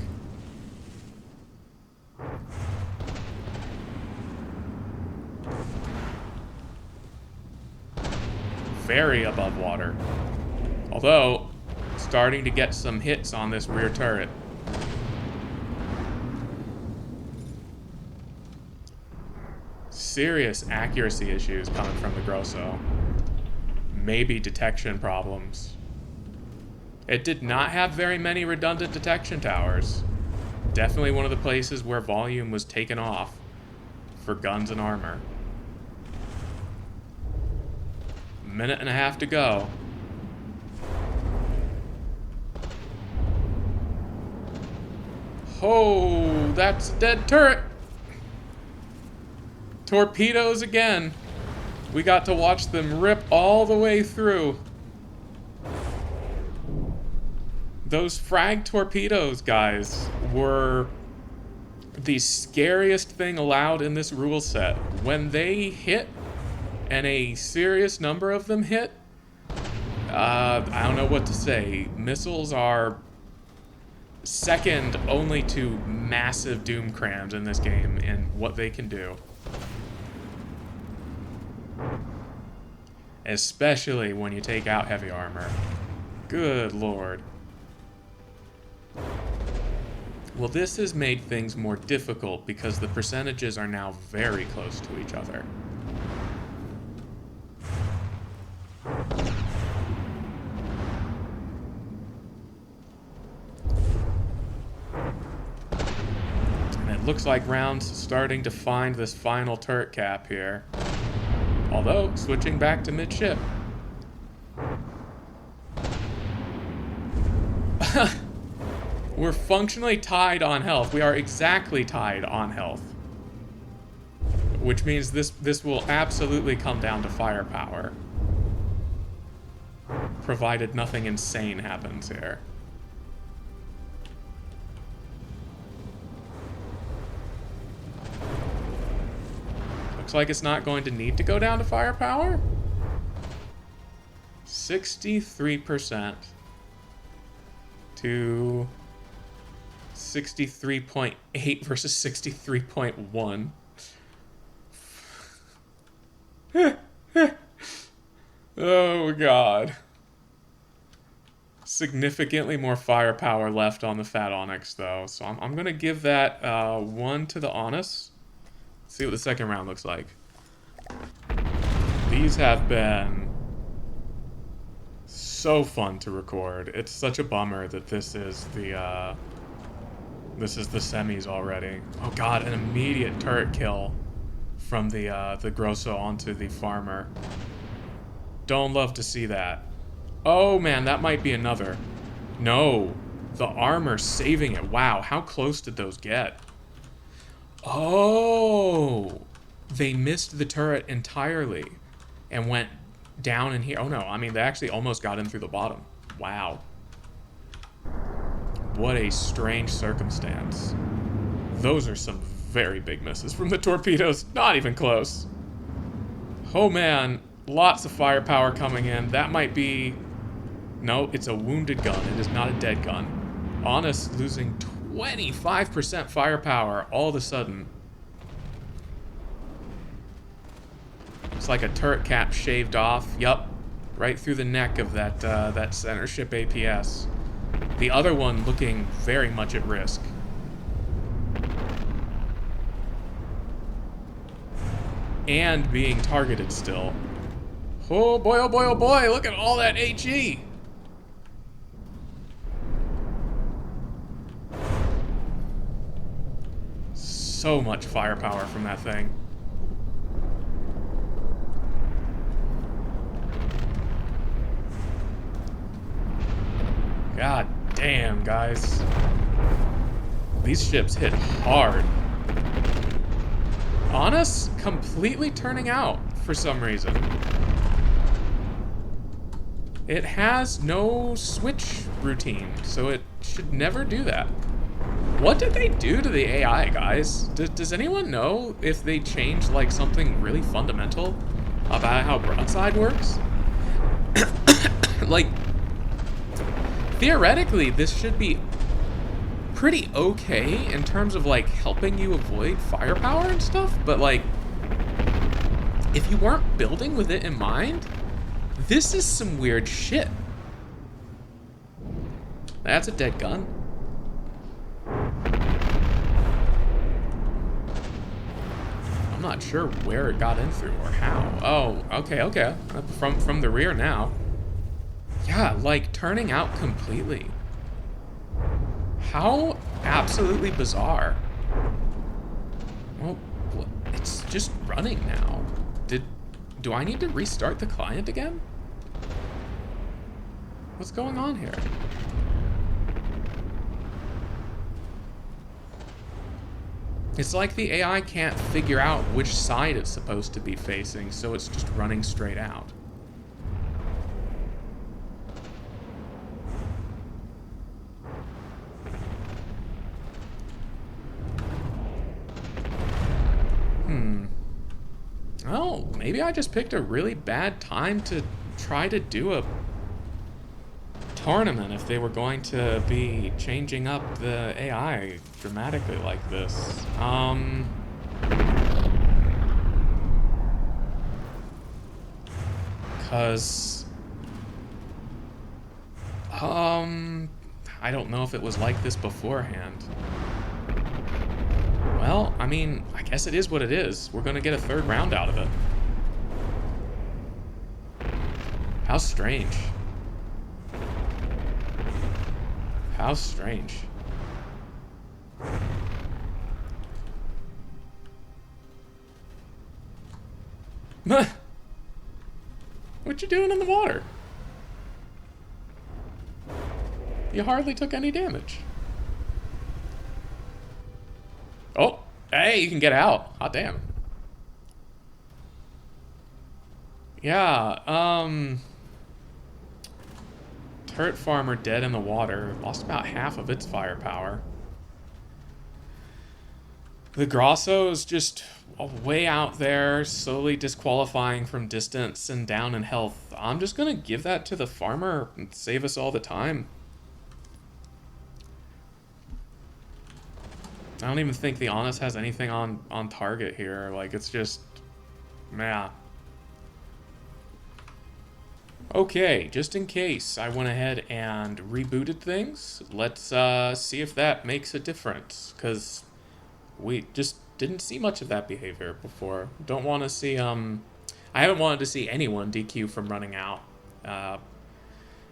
S2: Very above water. Although, starting to get some hits on this rear turret. Serious accuracy issues coming from the Grosso. Maybe detection problems. It did not have very many redundant detection towers. Definitely one of the places where volume was taken off for guns and armor. Minute and a half to go. Oh, that's a dead turret. Torpedoes again. We got to watch them rip all the way through. Those frag torpedoes, guys, were the scariest thing allowed in this rule set. When they hit, and a serious number of them hit, I don't know what to say. Missiles are second only to massive doom crams in this game and what they can do. Especially when you take out heavy armor. Good lord. Well, this has made things more difficult because the percentages are now very close to each other. And it looks like Round's starting to find this final turret cap here. Although, switching back to midship. We're functionally tied on health. We are exactly tied on health. Which means this will absolutely come down to firepower. Provided nothing insane happens here. Looks like it's not going to need to go down to firepower. 63% to 63.8 versus 63.1. Oh god. Significantly more firepower left on the Fat Onyx though, so I'm gonna give that 1 to the Honest. See what the second round looks like. These have been so fun to record. It's such a bummer that this is the semis already. Oh god, an immediate turret kill from the Grosso onto the Farmer. Don't love to see that. Oh man, that might be another. No, the armor saving it. Wow, how close did those get? Oh, they missed the turret entirely and went down in here. Oh no, I mean, they actually almost got in through the bottom. Wow. What a strange circumstance. Those are some very big misses from the torpedoes. Not even close. Oh man, lots of firepower coming in. That might be... No, it's a wounded gun. It is not a dead gun. Honest losing 25% firepower all of a sudden. It's like a turret cap shaved off. Yup. Right through the neck of that center ship APS. The other one looking very much at risk. And being targeted still. Oh boy, oh boy, oh boy, look at all that HE! So much firepower from that thing. God damn, guys. These ships hit hard. Honest, completely turning out for some reason. It has no switch routine, so it should never do that. What did they do to the AI, guys? Does anyone know if they changed, like, something really fundamental about how broadside works? Like, theoretically, this should be pretty okay in terms of, like, helping you avoid firepower and stuff, but, like, if you weren't building with it in mind, this is some weird shit. That's a dead gun. I'm not sure where it got in through or how. Oh, okay. From the rear now. Yeah, like turning out completely. How absolutely bizarre. Well, it's just running now. Do I need to restart the client again? What's going on here? It's like the AI can't figure out which side it's supposed to be facing, so it's just running straight out. Well, maybe I just picked a really bad time to try to do a tournament if they were going to be changing up the AI dramatically like this. Because I don't know if it was like this beforehand. Well, I mean, I guess it is what it is. We're gonna get a third round out of it. How strange. How strange. What you doing in the water? You hardly took any damage. Oh, hey, you can get out. Hot damn. Yeah, turret farmer dead in the water. Lost about half of its firepower. The Grosso is just way out there, slowly disqualifying from distance and down in health. I'm just gonna give that to the farmer and save us all the time. I don't even think the Honest has anything on target here. Like, it's just... yeah. Okay, just in case, I went ahead and rebooted things. Let's see if that makes a difference, because we just didn't see much of that behavior before. Don't want to see... I haven't wanted to see anyone DQ from running out.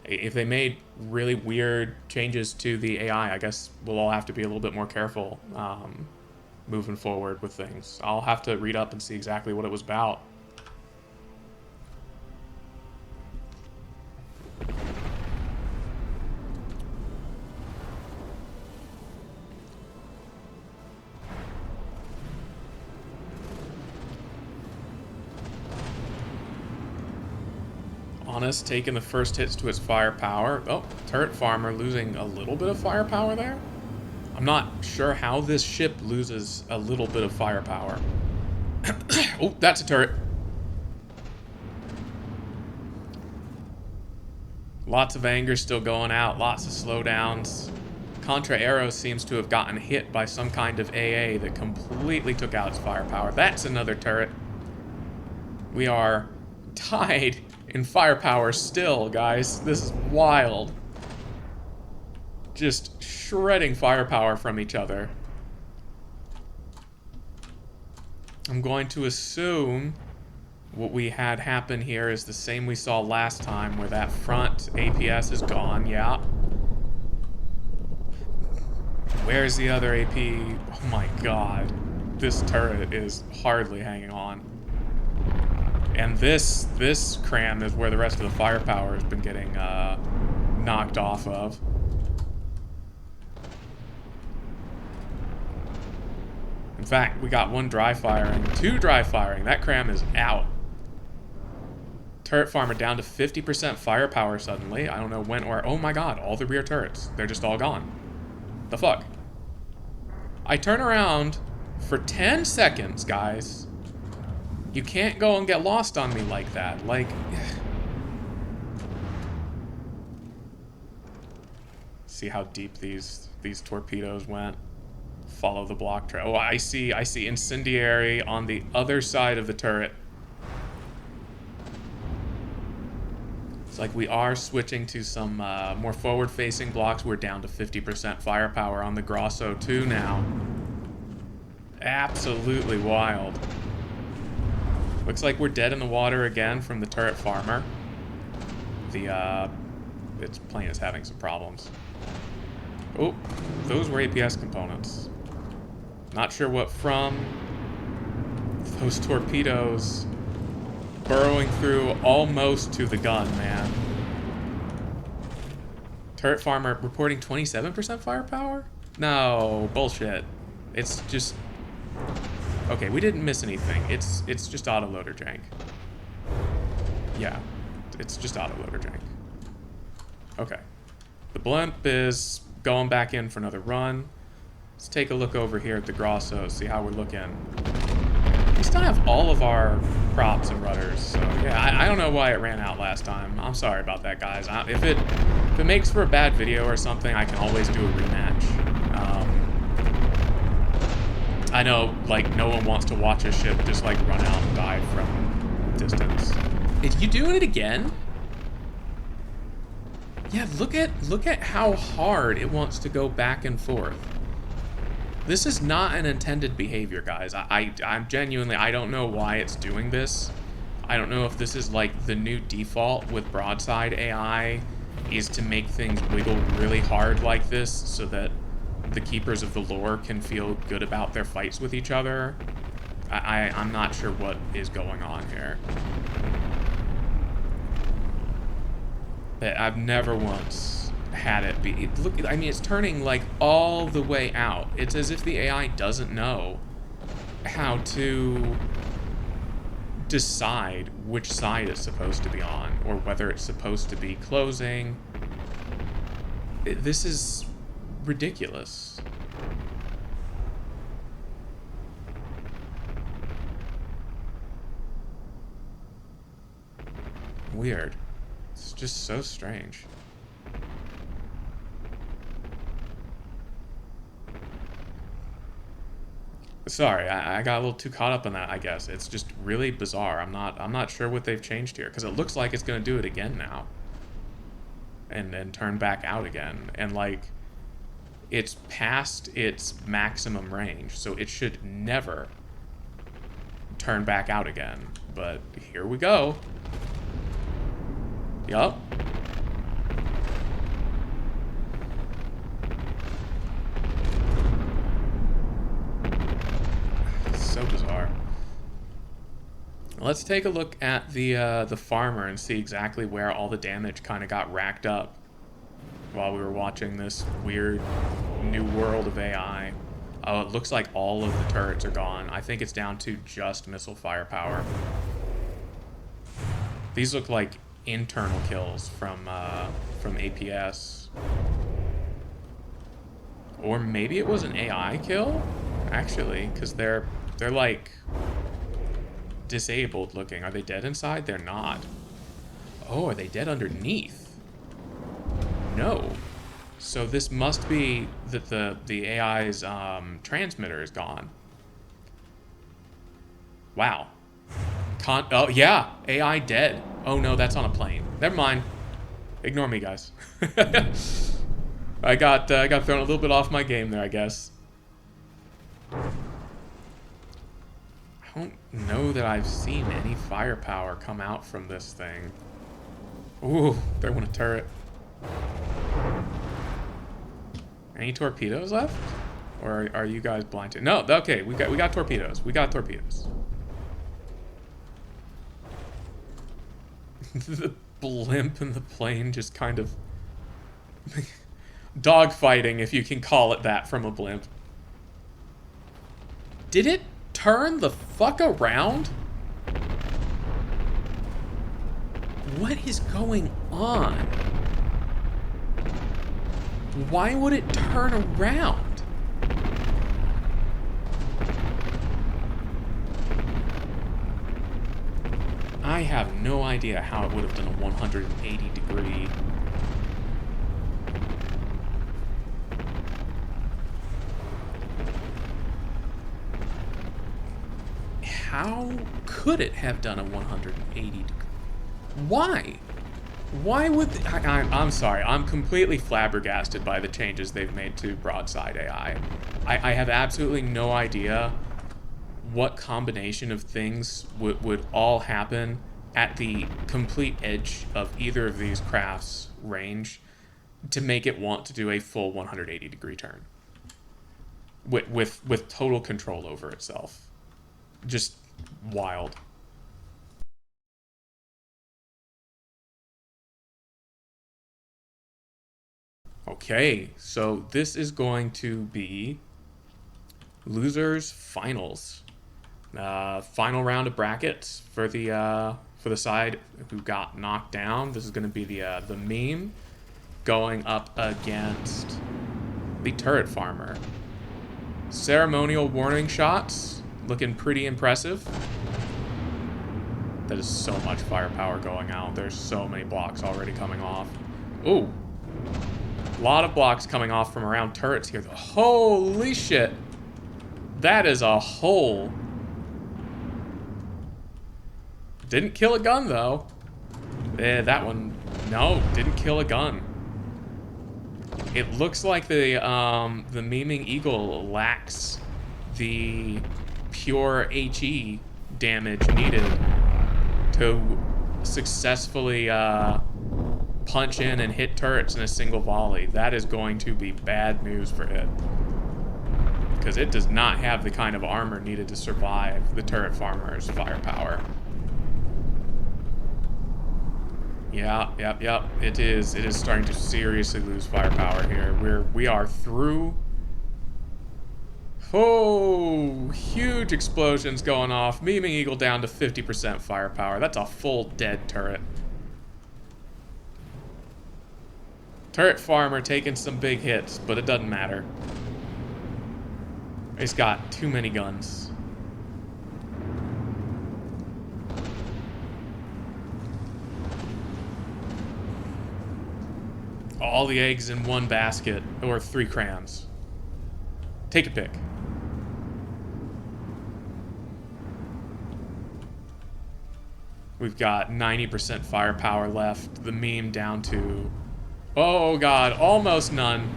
S2: If they made really weird changes to the AI, I guess we'll all have to be a little bit more careful moving forward with things. I'll have to read up and see exactly what it was about. Honest taking the first hits to its firepower. Oh, turret farmer losing a little bit of firepower there. I'm not sure how this ship loses a little bit of firepower. Oh, that's a turret. Lots of anger still going out. Lots of slowdowns. Contra Aero seems to have gotten hit by some kind of AA that completely took out its firepower. That's another turret. We are tied in firepower still, guys. This is wild. Just shredding firepower from each other. I'm going to assume what we had happen here is the same we saw last time, where that front APS is gone, yeah. Where's the other AP? Oh my god. This turret is hardly hanging on. And this cram is where the rest of the firepower has been getting knocked off of. In fact, we got one dry firing, two dry firing. That cram is out. Turret farmer down to 50% firepower suddenly. I don't know when or... oh my god, all the rear turrets. They're just all gone. The fuck? I turn around for 10 seconds, guys. You can't go and get lost on me like that. Like... see how deep these torpedoes went. Follow the block trail. Oh, I see incendiary on the other side of the turret. It's like we are switching to some more forward-facing blocks. We're down to 50% firepower on the Grosso 2 now. Absolutely wild. Looks like we're dead in the water again from the turret farmer. The its plane is having some problems. Oh, those were APS components. Not sure what from. Those torpedoes burrowing through almost to the gun, man. Turret farmer reporting 27% firepower? No, bullshit. It's just... Okay, we didn't miss anything. It's just autoloader jank. Yeah, it's just autoloader jank. Okay. The blimp is going back in for another run. Let's take a look over here at the Grosso, see how we're looking. We still have all of our props and rudders, so yeah, I don't know why it ran out last time. I'm sorry about that, guys. If it makes for a bad video or something, I can always do a rematch. I know, like, no one wants to watch a ship just, like, run out and die from distance. Is you doing it again? Yeah, look at how hard it wants to go back and forth. This is not an intended behavior, guys. I'm genuinely, I don't know why it's doing this. I don't know if this is like the new default with broadside AI is to make things wiggle really hard like this so that the keepers of the lore can feel good about their fights with each other. I'm not sure what is going on here. But I've never once had it be... Look, I mean, it's turning, like, all the way out. It's as if the AI doesn't know how to decide which side it's supposed to be on, or whether it's supposed to be closing. This is ridiculous. Weird. It's just so strange. Sorry, I got a little too caught up in that, I guess. It's just really bizarre. I'm not sure what they've changed here, because it looks like it's going to do it again now. And then turn back out again. And, like, it's past its maximum range, so it should never turn back out again. But here we go. Yup. So bizarre. Let's take a look at the farmer and see exactly where all the damage kind of got racked up while we were watching this weird new world of AI. Oh, it looks like all of the turrets are gone. I think it's down to just missile firepower. These look like internal kills from APS. Or maybe it was an AI kill, actually, because they're like disabled looking. Are they dead inside? They're not. Oh, are they dead underneath? No. So this must be that the AI's transmitter is gone. Wow. Oh yeah, AI dead. Oh no, that's on a plane. Never mind. Ignore me, guys. I got thrown a little bit off my game there, I guess. I don't know that I've seen any firepower come out from this thing. Ooh, there went a turret. Any torpedoes left? Or are you guys blinded? No, okay, we got torpedoes. We got torpedoes. The blimp and the plane just kind of dogfighting, if you can call it that, from a blimp. Did it turn the fuck around? What is going on? Why would it turn around? I have no idea how it would have done a 180 degree. How could it have done a 180 degree? Why? Why would... I'm sorry. I'm completely flabbergasted by the changes they've made to broadside AI. I have absolutely no idea what combination of things would all happen at the complete edge of either of these crafts' range to make it want to do a full 180-degree turn with total control over itself. Just wild. Okay, so this is going to be losers finals. Final round of brackets for the side who got knocked down. This is going to be the meme going up against the turret farmer. Ceremonial warning shots, looking pretty impressive. That is so much firepower going out. There's so many blocks already coming off. Ooh. A lot of blocks coming off from around turrets here. Holy shit. That is a hole. Didn't kill a gun, though. That one, no, didn't kill a gun. It looks like the Memeing Eagle lacks the pure HE damage needed to successfully punch in and hit turrets in a single volley. That is going to be bad news for it, because it does not have the kind of armor needed to survive the turret farmer's firepower. Yeah. It is starting to seriously lose firepower here. We are through. Oh, huge explosions going off. Memeing Eagle down to 50% firepower. That's a full dead turret. Turret farmer taking some big hits, but it doesn't matter. He's got too many guns. All the eggs in one basket, or 3 crayons. Take a pick. We've got 90% firepower left. The meme down to, oh god, almost none.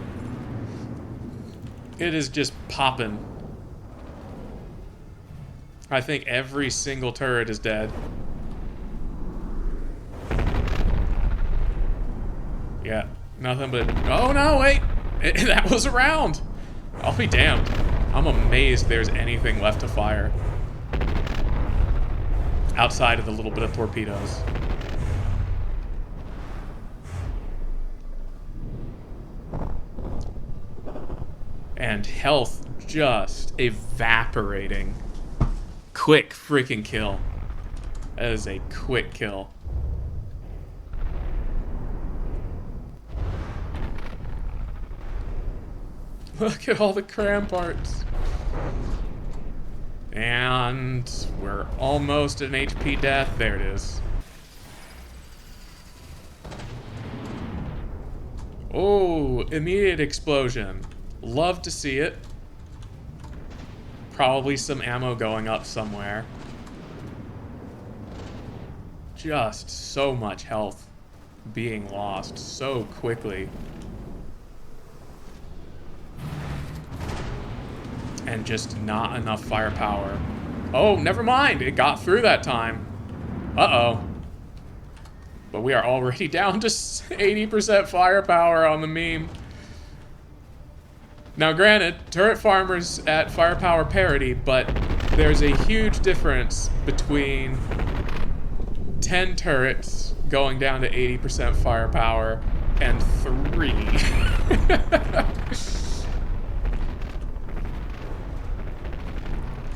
S2: It is just popping. I think every single turret is dead. Yeah, nothing but, oh no, wait, that was a round. I'll be damned. I'm amazed there's anything left to fire outside of the little bit of torpedoes. And health just evaporating. Quick freaking kill. That is a quick kill. Look at all the cram parts. And we're almost at an HP death. There it is. Oh, immediate explosion. Love to see it. Probably some ammo going up somewhere. Just so much health being lost so quickly. And just not enough firepower. Oh, never mind. It got through that time. Uh-oh. But we are already down to 80% firepower on the meme. Now, granted, turret farmer's at firepower parity, but there's a huge difference between 10 turrets going down to 80% firepower and 3.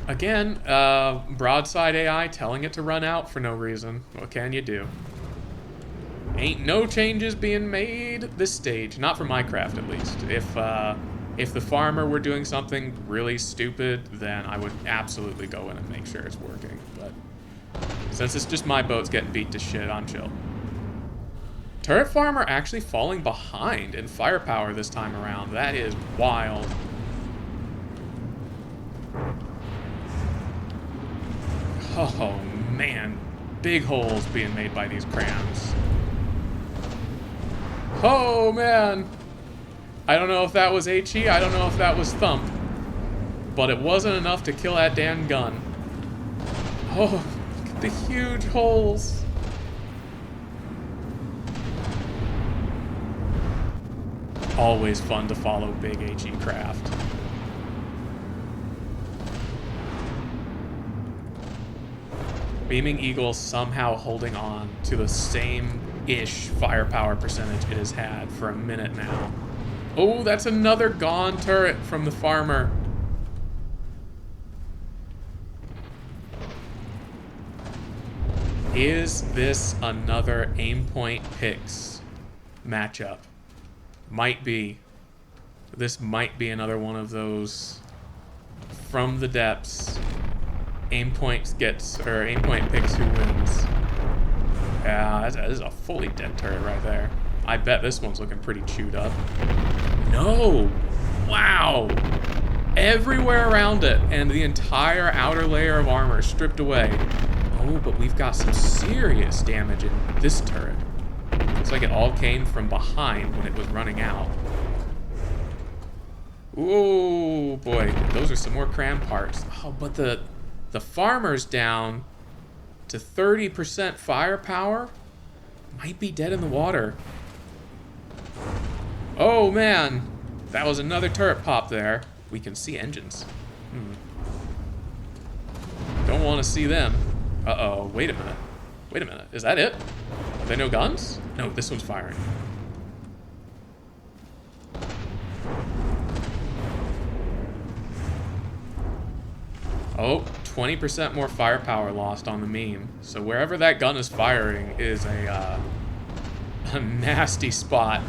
S2: Again, broadside AI telling it to run out for no reason. What can you do? Ain't no changes being made this stage. Not for my craft, at least. If the farmer were doing something really stupid, then I would absolutely go in and make sure it's working. But since it's just my boat's getting beat to shit, I'm chill. Turret farmer actually falling behind in firepower this time around. That is wild. Oh man, big holes being made by these crams. Oh man, I don't know if that was HE, I don't know if that was thump, but it wasn't enough to kill that damn gun. Oh, look at the huge holes. always fun to follow big HE craft. Beaming Eagle somehow holding on to the same-ish firepower percentage it has had for a minute now. Oh, that's another gone turret from the farmer. Is this another Aimpoint Pix matchup? Might be. This might be another one of those from the depths. Aimpoint Pix who wins. Yeah, that is a fully dead turret right there. I bet this one's looking pretty chewed up. No! Wow! Everywhere around it, and the entire outer layer of armor stripped away. Oh, but we've got some serious damage in this turret. Looks like it all came from behind when it was running out. Oh boy, those are some more cram parts. Oh, but the farmer's down to 30% firepower. Might be dead in the water. Oh man, that was another turret pop there. We can see engines. Don't want to see them. Uh-oh, wait a minute. Wait a minute, is that it? Are there no guns? No, this one's firing. Oh, 20% more firepower lost on the meme. So wherever that gun is firing is a nasty spot.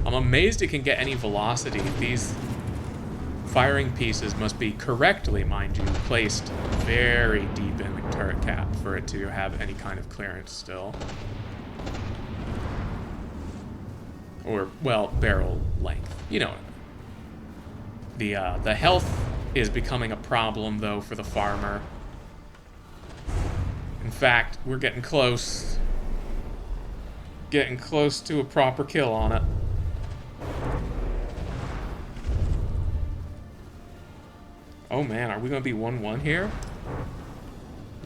S2: I'm amazed it can get any velocity. These firing pieces must be correctly, mind you, placed very deep in the turret cap for it to have any kind of clearance still. Or, well, barrel length. You know what I mean. The health is becoming a problem, though, for the farmer. In fact, we're getting close. Getting close to a proper kill on it. Oh man, are we going to be 1-1 here?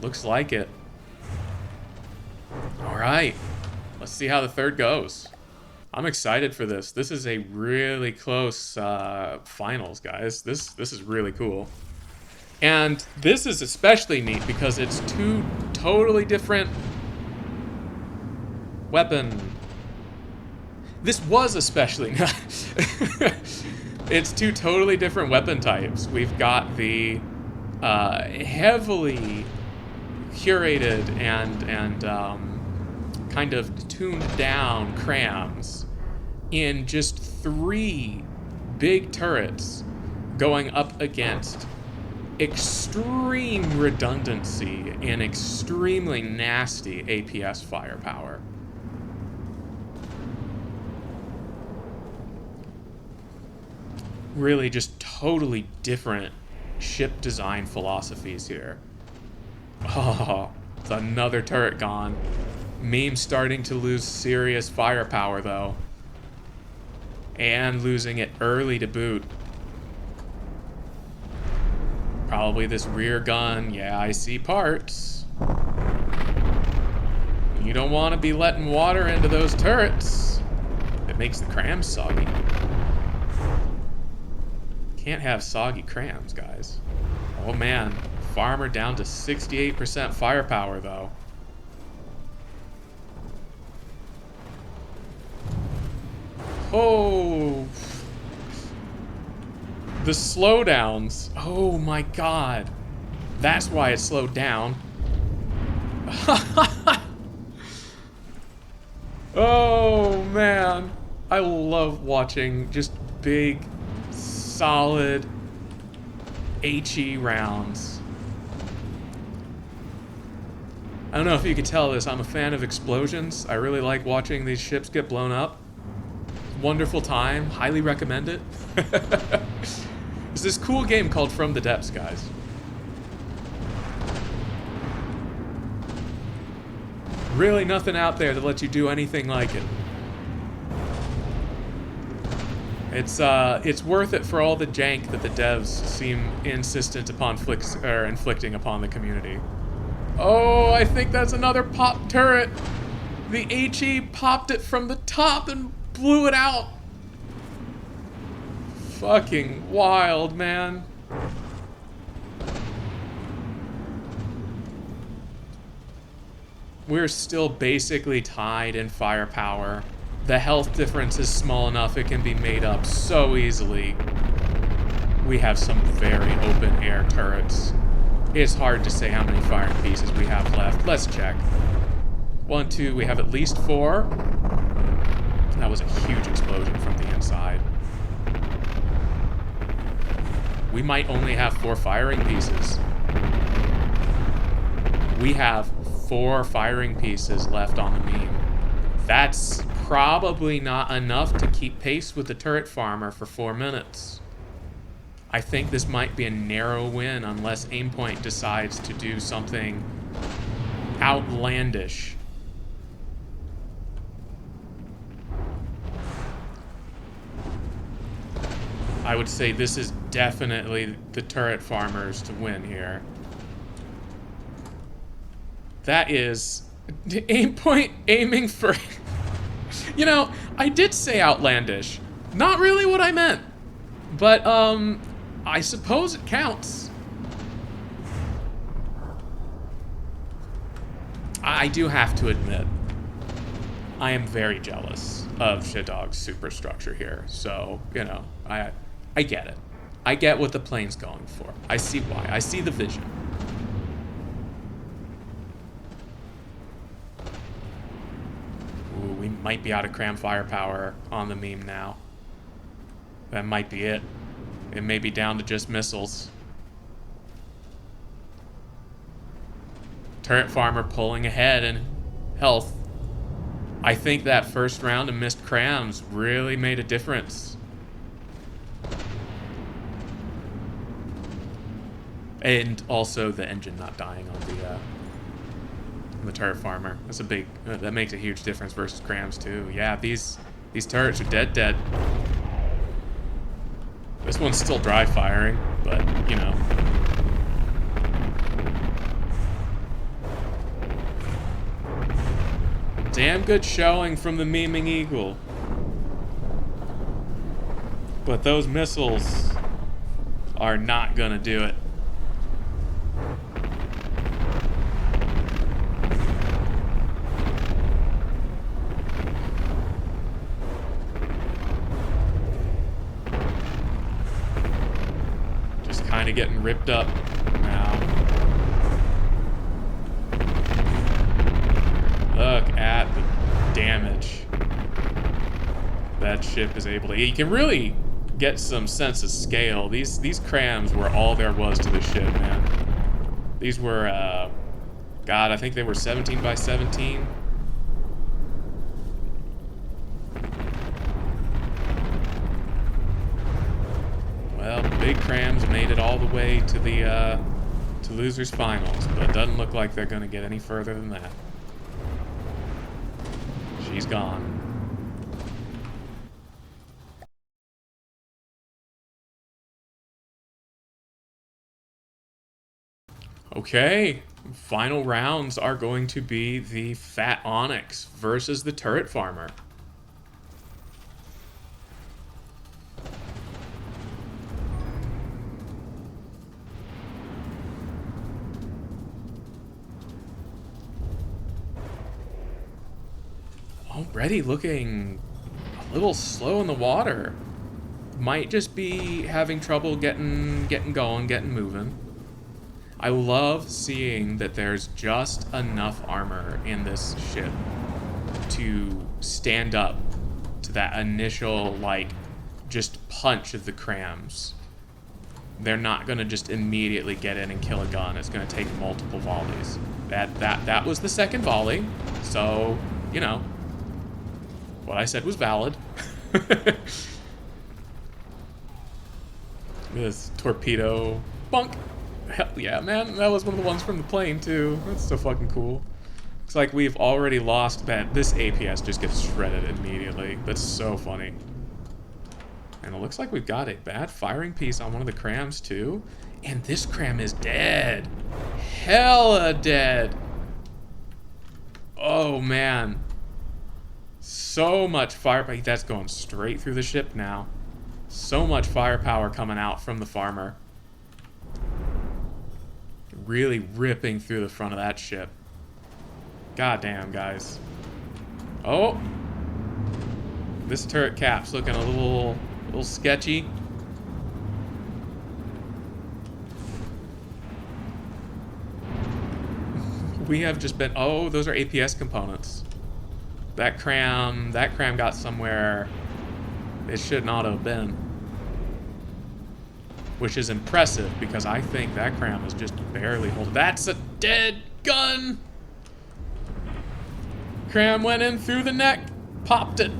S2: Looks like it. Alright, let's see how the third goes. I'm excited for this. This is a really close finals, guys. This is really cool. And this is especially neat because it's two totally different weapon. This was especially it's two totally different weapon types. We've got the heavily curated and kind of tuned down crams in just 3 big turrets going up against extreme redundancy and extremely nasty APS firepower. Really just totally different ship design philosophies here. Oh, it's another turret gone. Meme starting to lose serious firepower though. And losing it early to boot. Probably this rear gun. Yeah, I see parts. You don't want to be letting water into those turrets. It makes the crams soggy. Can't have soggy crams, guys. Oh man, farmer down to 68% firepower though. Oh, the slowdowns. Oh my god, that's why it slowed down. Oh man, I love watching just big, solid HE rounds. I don't know if you could tell this, I'm a fan of explosions. I really like watching these ships get blown up. Wonderful time, highly recommend it. It's this cool game called From the Depths, guys. Really nothing out there that lets you do anything like it. It's worth it for all the jank that the devs seem insistent upon inflicting upon the community. Oh, I think that's another pop turret. The HE popped it from the top and blew it out. fucking wild, man. We're still basically tied in firepower. The health difference is small enough it can be made up so easily. We have some very open air turrets. It's hard to say how many firing pieces we have left. Let's check. 1, 2, we have at least 4. That was a huge explosion from the inside. We might only have 4 firing pieces. We have 4 firing pieces left on the meme. That's probably not enough to keep pace with the turret farmer for 4 minutes. I think this might be a narrow win unless Aimpoint decides to do something outlandish. I would say this is definitely the turret farmers to win here. That is Aimpoint aiming for... You know, I did say outlandish. Not really what I meant. But, I suppose it counts. I do have to admit, I am very jealous of Shadog's superstructure here. So, you know, I get it. I get what the plane's going for. I see why. I see the vision. Ooh, we might be out of cram firepower on the meme now. That might be it. It may be down to just missiles. Turret farmer pulling ahead in health. I think that first round of missed crams really made a difference. And also the engine not dying on the turret farmer. That's a big, that makes a huge difference versus crams too. Yeah, these turrets are dead. This one's still dry firing, but, you know. Damn good showing from the Memeing Eagle. But those missiles are not gonna do it. Kind of getting ripped up now. Look at the damage that ship is able to. You can really get some sense of scale. These crams were all there was to the ship, man. These were, God, I think they were 17 by 17. Well, big crams made it all the way to the to losers finals, but it doesn't look like they're going to get any further than that. She's gone. Okay, final rounds are going to be the Fat Onyx versus the Turret Farmer. Already looking a little slow in the water. Might just be having trouble getting going, getting moving. I love seeing that there's just enough armor in this ship to stand up to that initial, like, just punch of the crams. They're not gonna just immediately get in and kill a gun. It's gonna take multiple volleys. That was the second volley, so, you know, what I said was valid. This torpedo bunk. Hell yeah, man. That was one of the ones from the plane, too. That's so fucking cool. Looks like we've already lost that. This APS just gets shredded immediately. That's so funny. And it looks like we've got a bad firing piece on one of the crams, too. And this cram is dead. Hella dead. Oh, man. So much fire. That's going straight through the ship now. So much firepower coming out from the farmer. Really ripping through the front of that ship. God damn, guys. Oh! This turret cap's looking a little sketchy. We have just been... Oh, those are APS components. That cram got somewhere it should not have been. Which is impressive, because I think that cram is just barely holding. That's a dead gun! Cram went in through the neck. Popped it.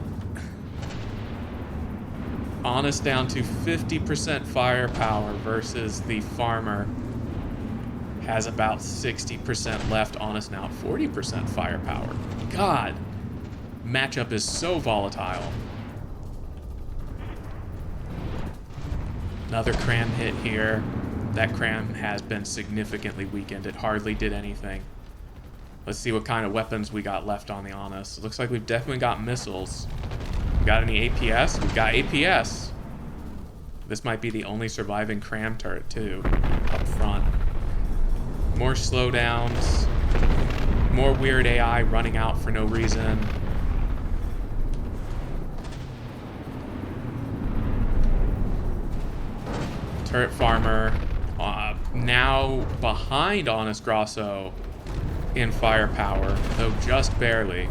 S2: Honest down to 50% firepower versus the farmer. Has about 60% left. Honest now at 40% firepower. God. Matchup is so volatile. Another cram hit here. That cram has been significantly weakened. It hardly did anything. Let's see what kind of weapons we got left on the Honest. It looks like we've definitely got missiles. We got any APS? We've got APS. This might be the only surviving cram turret, too, up front. More slowdowns. More weird AI running out for no reason. Turret farmer. Now behind Honest Grosso in firepower, though just barely.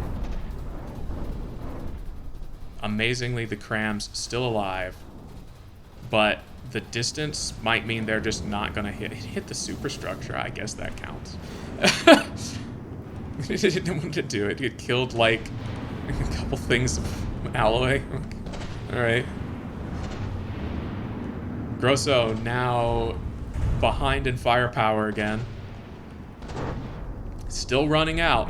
S2: Amazingly, the cram's still alive. But the distance might mean they're just not gonna hit the superstructure. I guess that counts. It didn't want to do it. It killed like a couple things of alloy. Alright. Grosso now behind in firepower again. Still running out.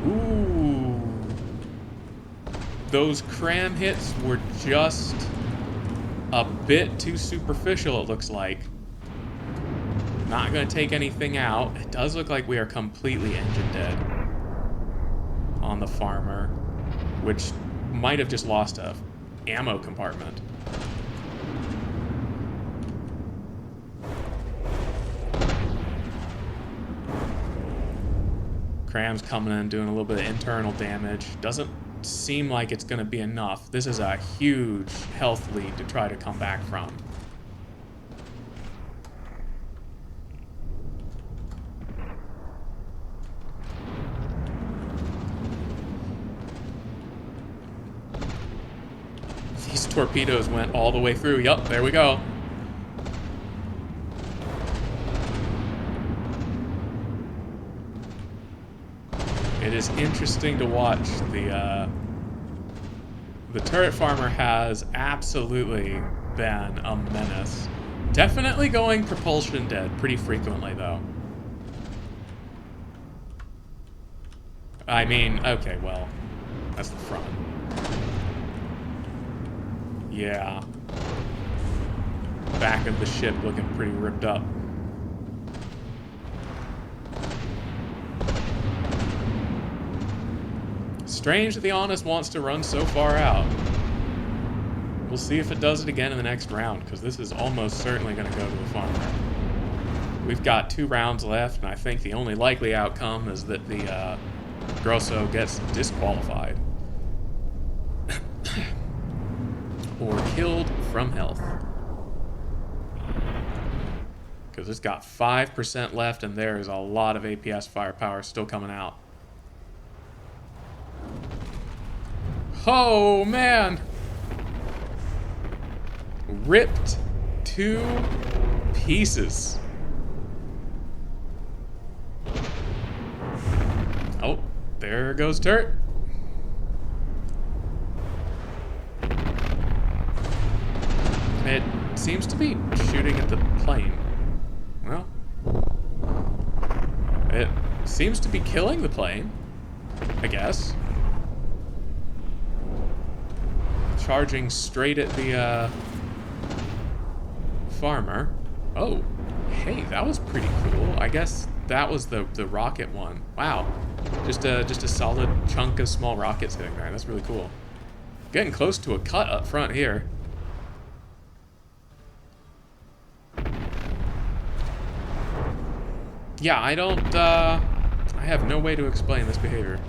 S2: Ooh. Those cram hits were just a bit too superficial, it looks like. Not going to take anything out. It does look like we are completely engine dead on the farmer, which might have just lost a ammo compartment. Cram's coming in, doing a little bit of internal damage. Doesn't seem like it's going to be enough. This is a huge health lead to try to come back from. These torpedoes went all the way through. Yup, there we go. It is interesting to watch. The turret farmer has absolutely been a menace. Definitely going propulsion dead pretty frequently, though. I mean, okay, well, that's the front. Yeah. Back of the ship looking pretty ripped up. Strange that the Honest wants to run so far out. We'll see if it does it again in the next round, because this is almost certainly going to go to the farmer. We've got 2 rounds left, and I think the only likely outcome is that the Grosso gets disqualified. Or killed from health. Because it's got 5% left, and there is a lot of APS firepower still coming out. Oh, man! Ripped to pieces. Oh, there goes turret. It seems to be shooting at the plane. Well, it seems to be killing the plane, I guess. Charging straight at the farmer. Oh, Okay, that was pretty cool. I guess that was the rocket one. Wow. Just a solid chunk of small rockets sitting there. That's really cool. Getting close to a cut up front here. Yeah, I have no way to explain this behavior.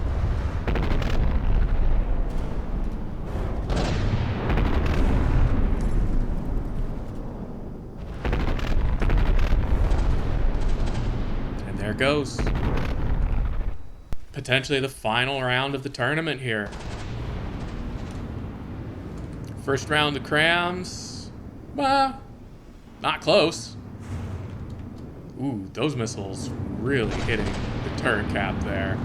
S2: And there it goes. Potentially the final round of the tournament here. First round of crams. Well, not close. Ooh, those missiles really hitting the turret cap there.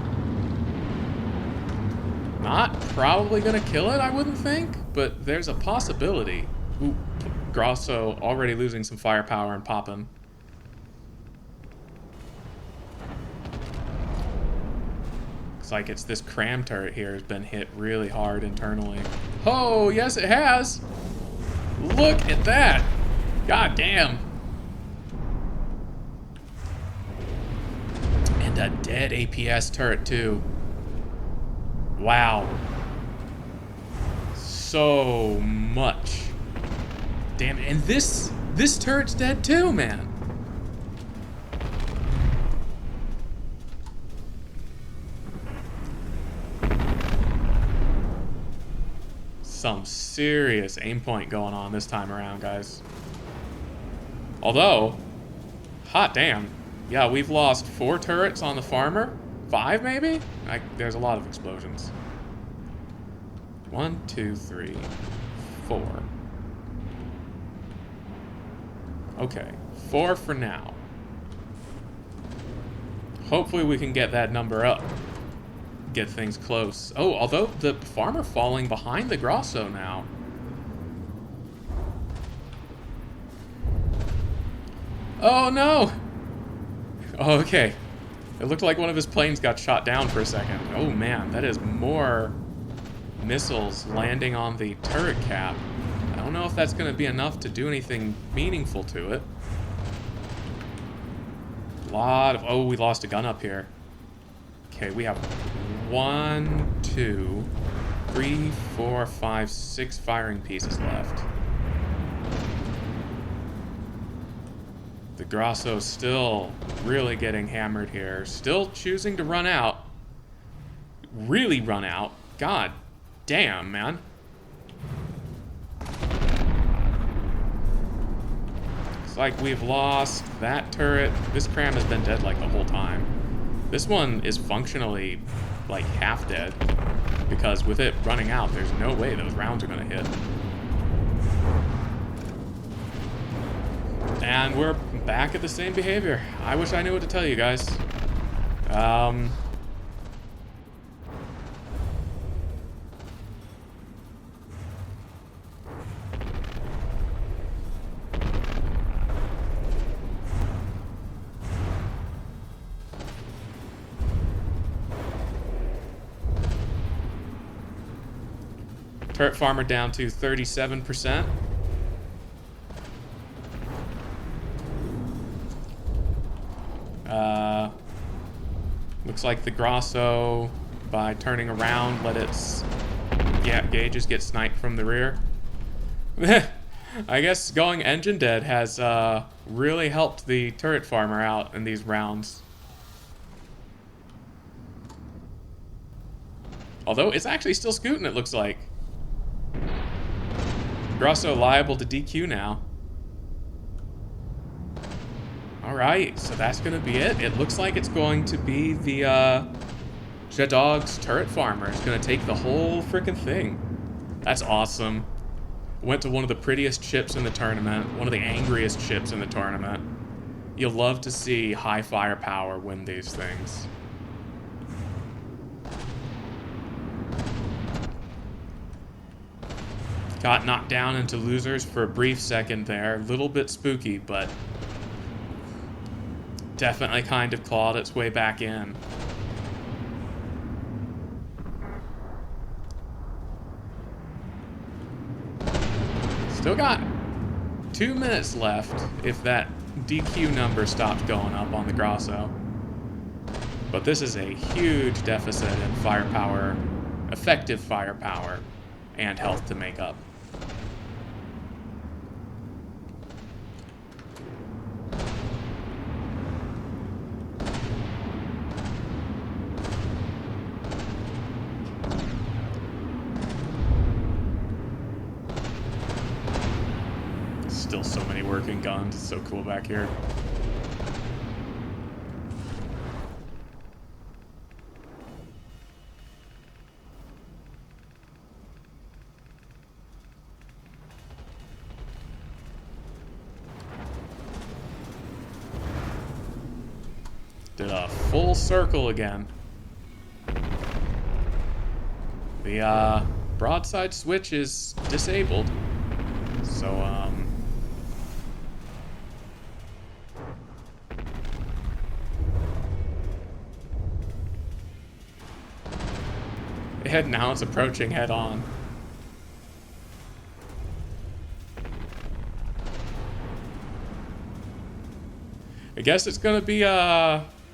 S2: Not probably gonna kill it, I wouldn't think, but there's a possibility. Ooh, Grosso already losing some firepower and popping. Looks like it's this cram turret here has been hit really hard internally. Oh, yes it has! Look at that! God damn! And a dead APS turret too. Wow. So much. Damn it. And this turret's dead too, man. Some serious aim point going on this time around, guys. Although, hot damn. Yeah, we've lost 4 turrets on the farmer. 5 maybe? There's a lot of explosions. 1, 2, 3, 4. Okay, 4 for now. Hopefully we can get that number up. Get things close. Oh, although the farmer falling behind the Grosso now. Oh no! Oh, okay. It looked like one of his planes got shot down for a second. Oh man, that is more missiles landing on the turret cap. I don't know if that's going to be enough to do anything meaningful to it. Oh, we lost a gun up here. Okay, we have 1, 2, 3, 4, 5, 6 firing pieces left. The Grosso's still really getting hammered here. Still choosing to run out. Really run out. God damn, man. It's like we've lost that turret. This cram has been dead like the whole time. This one is functionally like half dead because with it running out, there's no way those rounds are gonna hit. And we're back at the same behavior. I wish I knew what to tell you guys. Turret farmer down to 37%. Looks like the Grosso, by turning around, let its gauges get sniped from the rear. I guess going engine dead has really helped the turret farmer out in these rounds. Although it's actually still scooting, it looks like. Grosso liable to DQ now. Alright, so that's going to be it. It looks like it's going to be the Jadog's turret farmer. It's going to take the whole freaking thing. That's awesome. Went to one of the prettiest ships in the tournament. One of the angriest ships in the tournament. You'll love to see high firepower win these things. Got knocked down into losers for a brief second there. A little bit spooky, but definitely kind of clawed its way back in. Still got 2 minutes left, if that DQ number stopped going up on the Grosso. But this is a huge deficit in firepower, effective firepower, and health to make up. Still so many working guns. It's so cool back here. Did a full circle again. The broadside switch is disabled. So, now it's approaching head on. I guess it's gonna be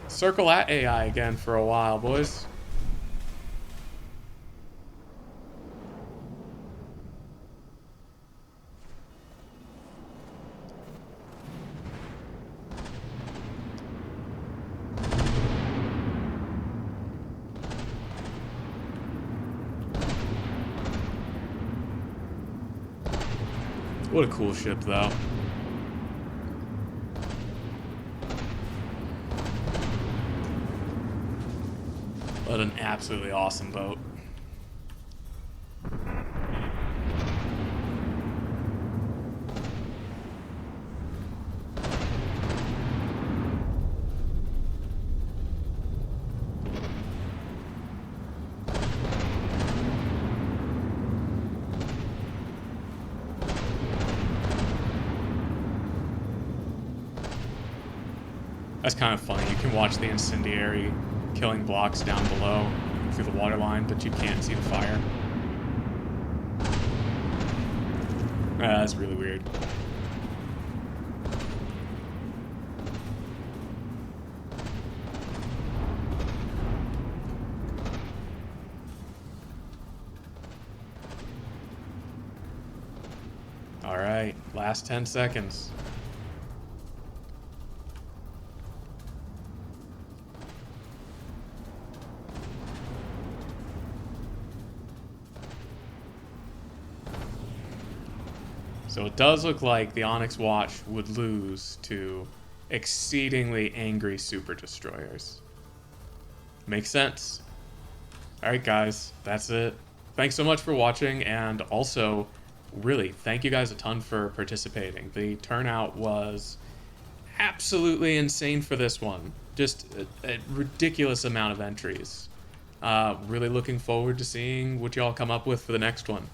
S2: circle at AI again for a while, boys. What a cool ship, though. What an absolutely awesome boat. That's kind of funny. You can watch the incendiary killing blocks down below through the water line, but you can't see the fire. That's really weird. All right, last 10 seconds. So it does look like the Onyx Watch would lose to exceedingly angry super destroyers. Makes sense. Alright guys, that's it. Thanks so much for watching, and also, really, thank you guys a ton for participating. The turnout was absolutely insane for this one. Just a ridiculous amount of entries. Really looking forward to seeing what y'all come up with for the next one.